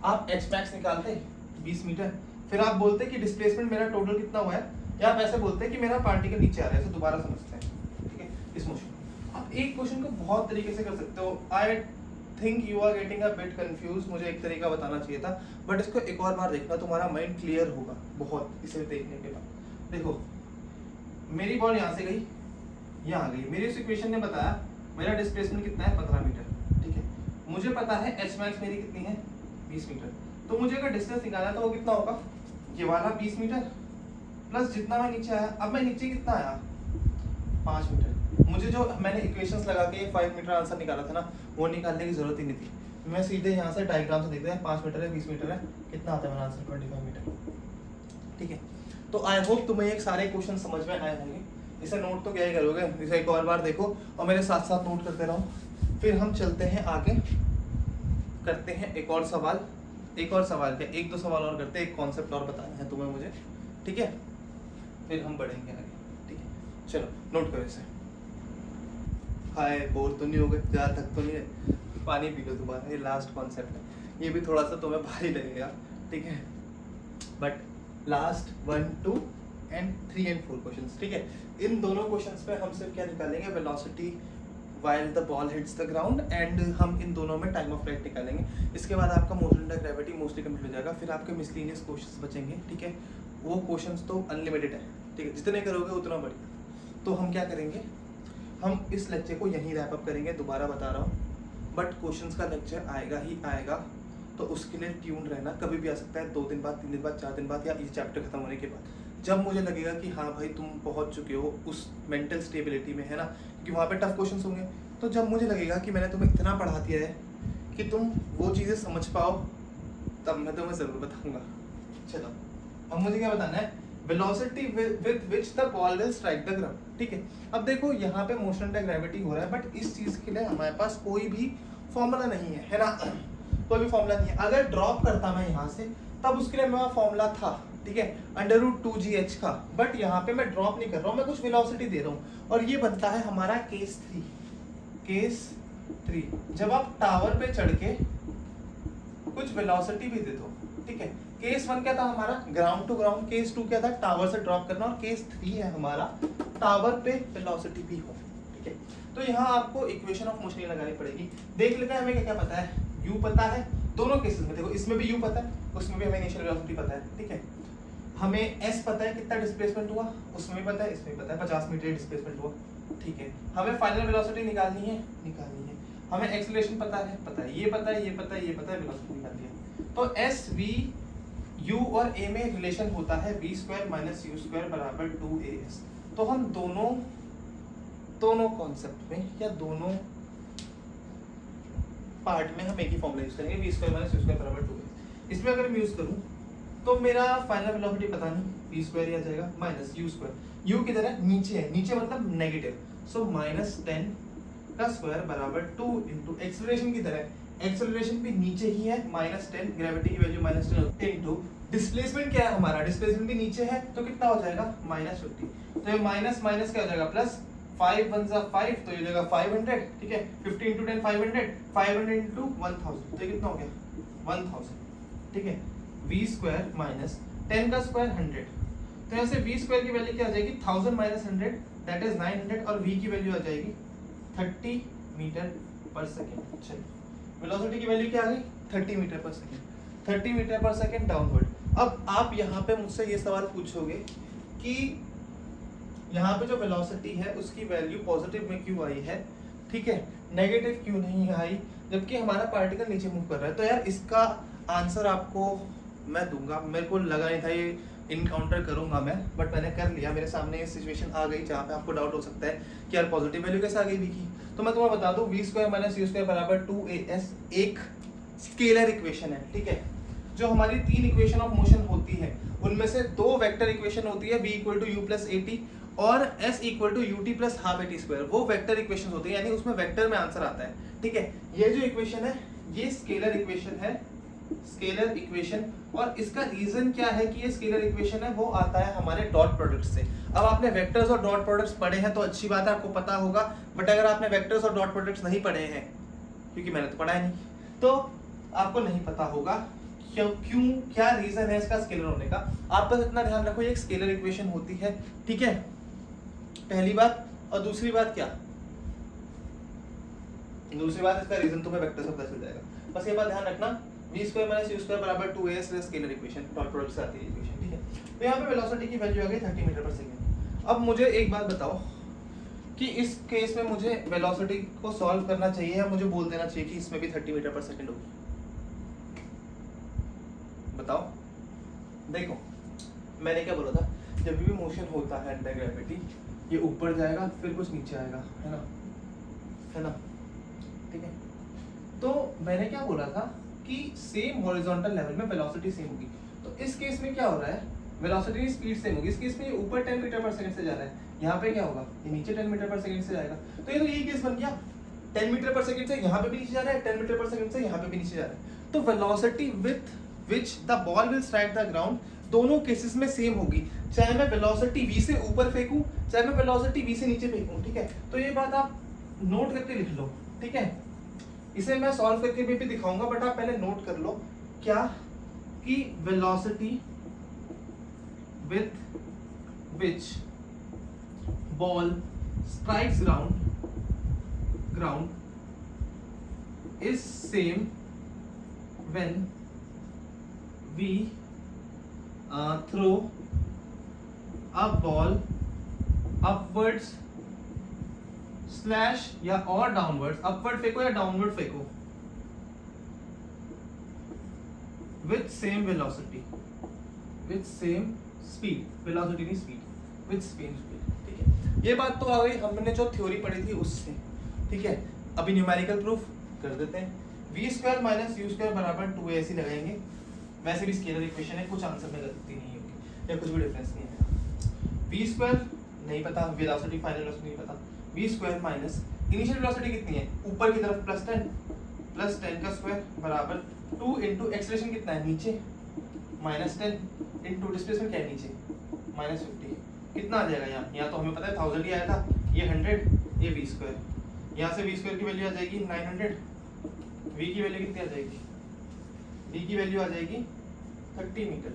आप h मैक्स निकालते 20 मीटर, फिर आप बोलते कि डिस्प्लेसमेंट मेरा टोटल कितना हुआ है, या आप ऐसे बोलते कि मेरा पार्टिकल नीचे आ रहा है, इसे दोबारा समझते हैं, ठीक है। इस मोशन आप एक क्वेश्चन को बहुत तरीके से कर सकते हो। I think you are getting a bit confuse, मुझे एक तरीका बताना चाहिए था, बट इसको एक और बार देखना, तुम्हारा माइंड क्लियर होगा बहुत इसे देखने के बाद। देखो मेरी बॉल यहाँ से गई, यहाँ आ गई, मेरी उस इक्वेशन ने बताया मेरा डिस्प्लेसमेंट कितना है 15 मीटर, ठीक है। मुझे पता है h मैक्स मेरी कितनी है 20 मीटर, तो मुझे अगर डिस्टेंस निकालना तो वो कितना होगा, ये वाला 20 मीटर प्लस जितना मैं नीचे आया। अब मैं नीचे कितना आया 5 मीटर, मुझे जो मैंने इक्वेशंस लगा के 5 मीटर आंसर निकाला था ना, वो निकालने की जरूरत ही नहीं थी, मैं सीधे यहाँ से डायग्राम से देखते हैं 5 मीटर है 20 मीटर है, कितना आता है मेरा आंसर 25 मीटर, ठीक है। तो आई होप तुम्हें एक सारे क्वेश्चन समझ में आए होंगे, इसे नोट तो क्या ही करोगे, इसे एक और बार देखो और मेरे साथ साथ नोट करते रहो। फिर हम चलते हैं आगे, करते हैं एक और सवाल क्या, एक दो सवाल और करते हैं, एक कॉन्सेप्ट और बताना है तुम्हें मुझे, ठीक है, फिर हम बढ़ेंगे आगे, ठीक है। चलो नोट करो इसे। हाय, बोर तो नहीं हो गए, ज़्यादा थक तो नहीं है, पानी पी लो दोबारा, ये लास्ट कॉन्सेप्ट है, ये भी थोड़ा सा तुम्हें भारी लगेगा, ठीक है, but last 1, 2 and 3 and 4 questions, ठीक है। इन दोनों क्वेश्चंस पे हम सिर्फ क्या निकालेंगे, velocity while the ball hits the ground, and हम इन दोनों में टाइम ऑफ फ्लाइट निकालेंगे। इसके बाद आपका motion under gravity mostly complete हो जाएगा, फिर आपके मिसलिनियस क्वेश्चंस बचेंगे, ठीक है। वो क्वेश्चंस तो अनलिमिटेड है, ठीक है, जितने करोगे उतना बढ़िया। तो हम क्या करेंगे, हम इस लेक्चर को यहीं रैप अप करेंगे, दोबारा बता रहा हूँ, बट क्वेश्चंस का लेक्चर आएगा ही आएगा, तो उसके लिए ट्यून रहना, कभी भी आ सकता है, 2 दिन बाद, 3 दिन बाद, 4 दिन बाद, या इस चैप्टर खत्म होने के बाद, जब मुझे लगेगा कि हाँ भाई तुम पहुंच चुके हो उस मेंटल स्टेबिलिटी में, है ना, क्योंकि वहाँ पे टफ क्वेश्चंस होंगे। तो जब मुझे लगेगा कि मैंने तुम्हें इतना पढ़ा दिया है कि तुम वो चीज़ें समझ पाओ, तब मैं तुम्हें ज़रूर बताऊंगा। चलो अब मुझे क्या बताना है, velocity with which the ball will strike the ground, ठीक है। अब देखो यहाँ पे मोशन अंडर ग्रेविटी हो रहा है, बट इस चीज़ के लिए हमारे पास कोई भी फॉर्मूला नहीं है ना, कोई भी फॉर्मूला नहीं है। अगर ड्रॉप करता मैं यहाँ से, तब उसके लिए मेरा फॉर्मूला था, ठीक है, √2gh का, बट यहाँ पे मैं ड्रॉप नहीं कर रहा हूँ, मैं कुछ वेलोसिटी दे रहा हूँ, और ये बनता है हमारा केस 3। जब आप टावर पे चढ़ के कुछ वेलोसिटी भी दे दो, ठीक है। केस 1 क्या था हमारा, ग्राउंड टू ग्राउंड, केस 2 क्या था, टावर से ड्रॉप करना, और केस 3 है हमारा टावर पे वेलोसिटी भी हो, ठीक है। तो यहाँ आपको इक्वेशन ऑफ मोशन लगानी पड़ेगी। देख लेते हैं हमें क्या क्या पता है, u पता है दोनों केसेस में, देखो इसमें भी u पता है, उसमें भी हमें इनिशियल वेलोसिटी पता है, ठीक है। हमें s पता है कितना डिस्प्लेसमेंट हुआ, उसमें भी पता है, इसमें भी पता है 50 मीटर डिस्प्लेसमेंट हुआ, ठीक है। हमें फाइनल वेलोसिटी निकालनी है, हमें एक्सेलरेशन पता है, ये पता है, वेलोसिटी निकालनी है। तो s v u और a में रिलेशन होता है v square minus u square बराबर 2as। तो हम दोनों कॉन्सेप्ट में या दोनों पार्ट में हम एक ही फॉर्मूला यूज करेंगे, v square minus u square बराबर 2as। इसमें अगर मैं यूज करूं तो मेरा फाइनल वेलोसिटी पता नहीं, v स्क्वायर ही आ जाएगा माइनस u स्क्वायर, u किधर है, नीचे है, नीचे मतलब नेगेटिव, सो माइनस 10 का स्क्वायर बराबर 2 इंटू एक्सेलरेशन की तरह, एक्सेलरेशन भी नीचे ही है माइनस 10, ग्रेविटी की वैल्यू माइनस 10 इंटू डिस्प्लेसमेंट क्या है हमारा, डिस्प्लेसमेंट भी नीचे है तो कितना हो जाएगा माइनस 50। तो ये माइनस माइनस क्या हो जाएगा प्लस, 5 1 जा 5 तो ये हो जाएगा 500, ठीक है। 50 इंटू 10 500, 500 इंटू 1000 तो ये कितना हो गया 1000, ठीक है। v स्क्वायर माइनस 10 का स्क्वायर 100, तो यहाँ से v स्क्वायर की वैल्यू क्या आ जाएगी 1000 माइनस 100 दैट इज 900 और v की वैल्यू आ जाएगी 30 मीटर पर सेकेंड। चलिए वेलोसिटी की वैल्यू क्या आ गई 30 मीटर पर सेकेंड, 30 मीटर पर सेकेंड डाउनवर्ड। अब आप यहाँ पे मुझसे ये सवाल पूछोगे कि यहाँ पे जो वेलोसिटी है उसकी वैल्यू पॉजिटिव में क्यों आई है, ठीक है, नेगेटिव क्यों नहीं आई जबकि हमारा पार्टिकल नीचे मूव कर रहा है। तो यार इसका आंसर आपको मैं दूंगा, मेरे को लगा नहीं था ये इनकाउंटर करूंगा मैं, बट मैंने कर लिया, मेरे सामने ये सिचुएशन आ गई जहाँ पे आपको डाउट हो सकता है कि यार पॉजिटिव वैल्यू कैसे आ गई v की। तो मैं तुम्हें बता दूं v square minus u square बराबर 2as एक स्केलर इक्वेशन है, ठीक है। जो हमारी 3 इक्वेशन ऑफ मोशन होती है उनमें से 2 वेक्टर इक्वेशन होती है, v equal to U plus at और s equal to ut plus half at square, वो वेक्टर इक्वेशन होती है, यानी उसमें वेक्टर में आंसर आता है, ठीक है। ये जो इक्वेशन है ये स्केलर इक्वेशन है, स्केलर इक्वेशन, और इसका रीजन क्या है कि ये स्केलर इक्वेशन है वो आता है हमारे डॉट प्रोडक्ट से। अब आपने वेक्टर्स और डॉट प्रोडक्ट्स पढ़े हैं तो अच्छी बात है, आपको पता होगा, बट अगर आपने वेक्टर्स और डॉट प्रोडक्ट्स नहीं पढ़े हैं, क्योंकि मैंने तो पढ़ा है नहीं, तो आपको नहीं पता होगा क्यों क्या रीजन है इसका स्केलर होने का। आप बस इतना ध्यान रखो ये एक स्केलर इक्वेशन होती है, ठीक है, पहली बात। और दूसरी बात क्या, दूसरी बात इसका रीजन तुम्हें वेक्टर से पता चल जाएगा, बस ये बात ध्यान रखना। v square minus u square बराबर 2as scalar equation, dot product से आती है इक्वेशन, ठीक है। तो यहाँ पे वेलोसिटी की वैल्यू आ गई 30 मीटर पर सेकंड। अब मुझे एक बात बताओ कि इस केस में मुझे वेलोसिटी को सॉल्व करना चाहिए या मुझे बोल देना चाहिए कि इसमें भी 30 मीटर पर सेकंड होगी, बताओ। देखो मैंने क्या बोला था, जब भी मोशन होता है अंडर ग्रेविटी ये ऊपर जाएगा फिर कुछ नीचे आएगा, है ना, ठीक है। तो मैंने क्या बोला था कि सेम हॉरिजॉन्टल लेवल में वेलोसिटी सेम होगी। तो इस केस में क्या हो रहा है, वेलोसिटी की स्पीड सेम होगी, इस केस में ये ऊपर 10 मीटर पर सेकंड से जा रहा है, यहाँ पे क्या होगा ये नीचे 10 मीटर पर सेकंड से जाएगा। तो ये तो यही केस बन गया, 10 मीटर पर सेकंड से यहाँ पे भी नीचे जा रहा है, 10 मीटर पर सेकंड से यहाँ पे भी नीचे जा रहा है। तो velocity with which the ball will strike the ground दोनों केसेस में सेम होगी, चाहे मैं वेलोसिटी v से ऊपर फेंकूं चाहे मैं वेलोसिटी v से नीचे फेंकूं, ठीक है। तो ये बात आप नोट करके लिख लो, ठीक है। इसे मैं सॉल्व करके भी दिखाऊंगा, बट आप पहले नोट कर लो क्या कि velocity with which ball strikes ground is same when we throw a ball upwards slash या और डाउनवर्ड्स, अपवर्ड फेंको या डाउनवर्ड फेंको, with same velocity, with same speed, velocity नहीं स्पीड, विथ सेम स्पीड, ठीक है। ये बात तो आ गई हमने जो थ्योरी पढ़ी थी उससे, ठीक है। अभी न्यूमेरिकल प्रूफ कर देते हैं। v square minus u square बराबर 2as ही लगाएंगे, वैसे भी स्केलर इक्वेशन है, कुछ आंसर में गलती नहीं होगी या कुछ भी डिफरेंस नहीं है। v स्क्वायर नहीं पता, वेलोसिटी फाइनल वेलोसिटी नहीं पता, v square minus initial velocity कितनी है ऊपर की तरफ प्लस 10 का स्क्वायर बराबर 2 इंटू एक्सेलरेशन कितना है नीचे माइनस 10 इंटू डिस्प्लेसमेंट क्या है नीचे माइनस 50, कितना आ जाएगा यहाँ तो हमें पता है 1000 ही आया था, ये 100, ये v स्क्वायर, यहाँ से v स्क्वायर की वैल्यू आ जाएगी 900, v की वैल्यू कितनी आ जाएगी, v की वैल्यू आ जाएगी 30 मीटर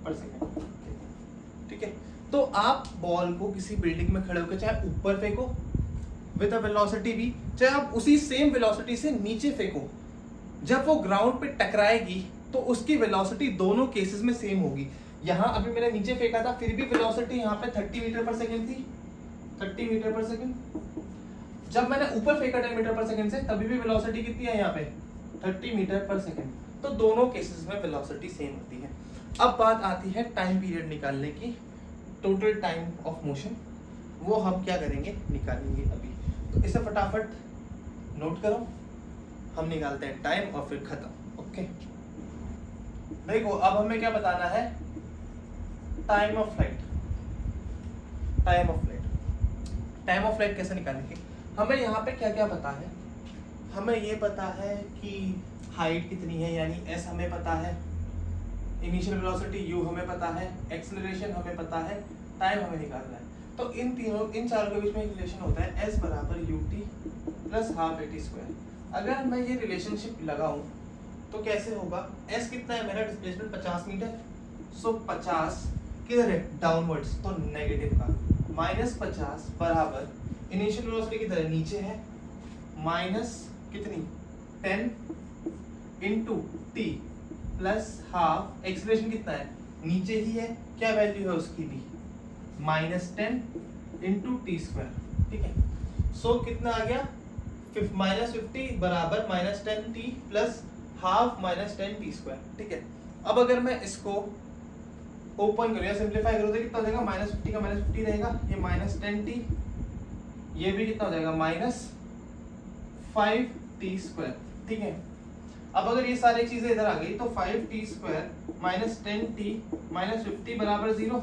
पर सेकंड, ठीक है। तो आप बॉल को किसी बिल्डिंग में खड़े होकर चाहे ऊपर फेंको विद अ वेलोसिटी v, चाहे आप उसी सेम वेलोसिटी से नीचे फेंको, जब वो ग्राउंड पे टकराएगी तो उसकी वेलोसिटी दोनों केसेस में सेम होगी। यहाँ अभी मैंने नीचे फेंका था, फिर भी वेलोसिटी यहाँ पे 30 मीटर पर सेकेंड थी, 30 मीटर पर सेकेंड। जब मैंने ऊपर फेंका 10 मीटर पर सेकेंड से, तभी भी वेलोसिटी कितनी है यहाँ पे 30 मीटर पर सेकेंड। तो दोनों केसेस में वेलोसिटी सेम होती है। अब बात आती है टाइम पीरियड निकालने की, टोटल टाइम ऑफ मोशन, वो हम क्या करेंगे, निकालेंगे अभी। तो इसे फटाफट नोट करो, हम निकालते हैं टाइम और फिर खत्म। ओके, देखो अब हमें क्या बताना है, time of flight. Time of flight, time of flight कैसे निकालेंगे, हमें यहाँ पे क्या क्या पता है, हमें ये पता है कि हाइट कितनी है यानी s हमें पता है, इनिशियल वेलोसिटी u हमें पता है, एक्सेलरेशन हमें पता है, टाइम हमें निकालना है। तो इन चारों के बीच में एक रिलेशन होता है s बराबर ut plus half at square. अगर मैं ये रिलेशनशिप लगाऊं तो कैसे होगा, s कितना है मेरा, डिस्प्लेसमेंट 50 मीटर, सो 50 किधर है, डाउनवर्ड्स, तो नेगेटिव का -50 बराबर इनिशियल वेलोसिटी किधर है, नीचे है, माइनस कितनी 10 into T plus half, acceleration कितना है, नीचे ही है, क्या वैल्यू है उसकी भी, -10 इंटू टी स्क्वायर। ठीक है, सो कितना आ गया, -50 बराबर -10 T plus half -10 T square. ठीक है, अब अगर मैं इसको ओपन करूँ या सिंप्लीफाई करूँ तो कितना हो जाएगा, -50 का -50 रहेगा, ये -10 टी, ये भी कितना हो जाएगा, -5 टी स्क्वायर। ठीक है, अब अगर ये सारी चीजें इधर आ गई तो 5 टी स्क्वायर -10 टी -50 बराबर 0,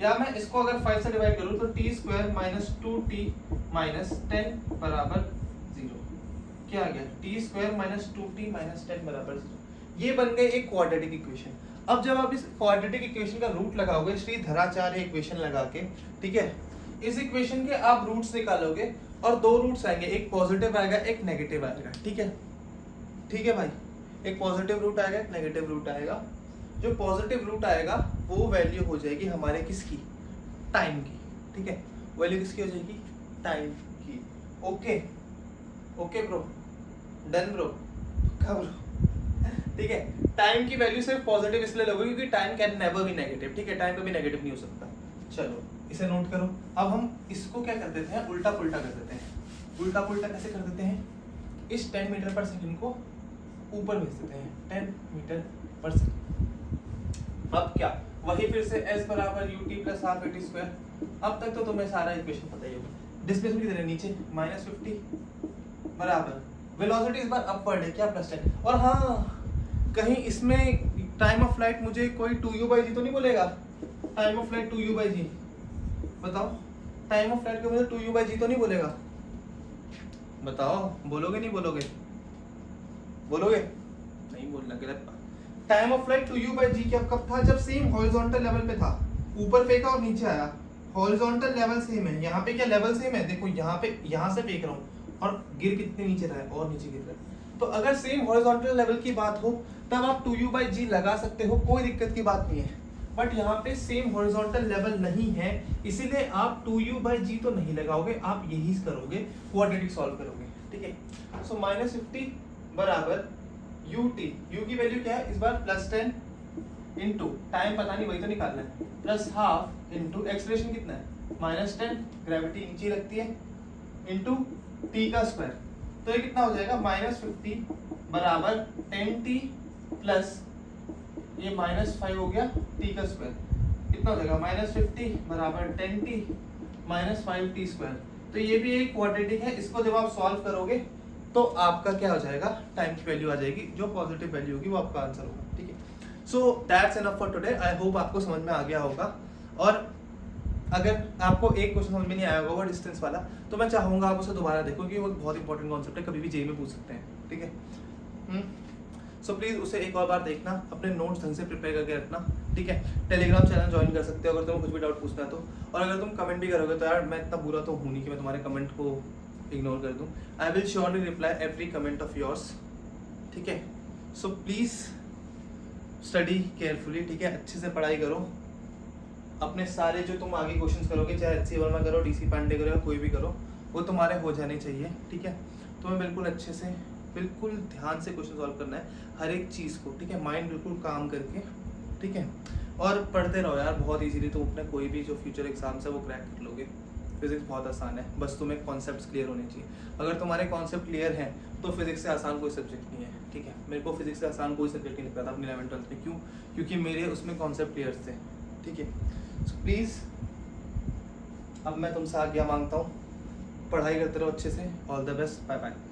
या मैं इसको अगर 5 से डिवाइड करूं तो टी स्क्वायर -2 टी -10 बराबर 0। क्या आ गया, टी स्क्वायर -2 टी -10 बराबर 0। ये बन गई एक क्वाड्रेटिक इक्वेशन। अब जब आप इस क्वाड्रेटिक इक्वेशन का रूट लगाओगे श्रीधराचार्य इक्वेशन लगा के, ठीक है, इस इक्वेशन के आप रूट्स निकालोगे और दो रूट्स आएंगे, एक पॉजिटिव आएगा एक नेगेटिव आएगा। ठीक है, ठीक है भाई, एक पॉजिटिव रूट आएगा एक नेगेटिव रूट आएगा। जो पॉजिटिव रूट आएगा वो वैल्यू हो जाएगी हमारे किसकी, टाइम की। ठीक है, वैल्यू किसकी हो जाएगी, टाइम की। Okay okay bro, done bro, पक्का ब्रो। ठीक है, टाइम की वैल्यू सिर्फ पॉजिटिव इसलिए लोगे क्योंकि time can never be negative. ठीक है, टाइम कभी नेगेटिव नहीं हो सकता। चलो इसे नोट करो। अब हम इसको क्या कर देते हैं, उल्टा पुल्टा कर देते हैं। उल्टा पुल्टा कैसे कर देते हैं, इस 10 मीटर पर सेकंड को ऊपर भेज देते हैं, 10 मीटर पर सेकंड। अब क्या, वही फिर से s बराबर ut plus half at square. अब तक तो तुम्हें सारा इक्वेशन पता ही होगा। डिस्प्लेसमेंट किधर है, नीचे, -50 बराबर वेलोसिटी इस बार अपवर्ड है, क्या +10। और हाँ, कहीं इसमें टाइम ऑफ फ्लाइट मुझे कोई 2u/g तो नहीं बोलेगा, टाइम ऑफ फ्लाइट 2u/g, बताओ टाइम ऑफ फ्लाइट के मुझे 2u/g तो नहीं बोलेगा, बताओ, बोलोगे नहीं बोलोगे, बोलोगे नहीं बोलना, गलत बात। टाइम ऑफ फ्लाइट 2u/g कब था, जब सेम हॉरिजॉन्टल लेवल पे था, ऊपर फेंका और नीचे आया, हॉरिजॉन्टल लेवल सेम है। यहाँ पे क्या लेवल सेम है, देखो यहाँ पे, यहाँ से फेंक रहा हूँ और गिर कितने नीचे रहा है, और नीचे गिर रहा है। तो अगर सेम हॉरिजॉन्टल लेवल की बात हो तब आप 2u/g लगा सकते हो, कोई दिक्कत की बात नहीं है। बट यहाँ पे सेम हॉरिजॉन्टल लेवल नहीं है, इसीलिए आप 2u/g तो नहीं लगाओगे, आप यही करोगे, क्वाड्रेटिक सॉल्व करोगे। ठीक है, सो -50 बराबर ut, u की वैल्यू क्या है इस बार, +10 इंटू टाइम पता नहीं वही तो निकालना है, प्लस हाफ इंटू एक्सेलरेशन कितना है, -10, ग्रेविटी नीचे लगती है, इंटू टी का स्क्वायर। तो ये कितना हो जाएगा, -50 बराबर 10t प्लस ये -5 हो गया t का स्क्वायर। कितना हो जाएगा, -50 बराबर 10t -5t स्क्वायर। तो ये भी एक क्वाड्रेटिक है। इसको जब आप सॉल्व करोगे तो आपका क्या हो जाएगा, टाइम की वैल्यू आ जाएगी, जो पॉजिटिव वैल्यू होगी वो आपका आंसर होगा। ठीक है, so that's enough for today. I hope आपको समझ में आ गया होगा। और अगर आपको एक क्वेश्चन समझ में नहीं आया होगा वो डिस्टेंस वाला, तो मैं चाहूंगा आप उसे दोबारा देखो क्योंकि वो बहुत इंपॉर्टेंट कॉन्सेप्ट है, कभी भी जेई में पूछ सकते हैं। ठीक है, सो प्लीज उसे एक और बार देखना, अपने नोट्स ढंग से प्रिपेयर करके रखना। ठीक है, टेलीग्राम चैनल ज्वाइन कर सकते हो अगर तुम्हें कुछ भी डाउट पूछना है तो। और अगर तुम कमेंट भी करोगे तो यार मैं इतना बुरा तो हूँ नहीं कि मैं तुम्हारे कमेंट को इग्नोर कर दूं। I will surely reply every comment of yours. ठीक है, सो प्लीज स्टडी केयरफुली। ठीक है, अच्छे से पढ़ाई करो। अपने सारे जो तुम आगे क्वेश्चंस करोगे, चाहे HC वर्मा करो, DC पांडे करो या कोई भी करो, वो तुम्हारे हो जाने चाहिए। ठीक है, तुम्हें बिल्कुल अच्छे से, बिल्कुल ध्यान से क्वेश्चन सॉल्व करना है हर एक चीज़ को। ठीक है, माइंड बिल्कुल काम करके। ठीक है, और पढ़ते रहो यार, बहुत इजीली तुम अपने कोई भी जो फ्यूचर एग्जाम्स है वो क्रैक कर लोगे। फिजिक्स बहुत आसान है, बस तुम्हें कॉन्सेप्ट्स क्लियर होने चाहिए। अगर तुम्हारे कॉन्सेप्ट क्लियर हैं तो फिजिक्स से आसान कोई सब्जेक्ट नहीं है, ठीक है। मेरे को फिजिक्स से आसान कोई सब्जेक्ट नहीं लगता था अपने 11th-12th में। क्यों? क्योंकि मेरे उसमें कॉन्सेप्ट क्लियर थे, ठीक है। सो प्लीज़ अब मैं तुमसे आज्ञा मांगता हूँ, पढ़ाई करते रहो अच्छे से। All the best, bye bye.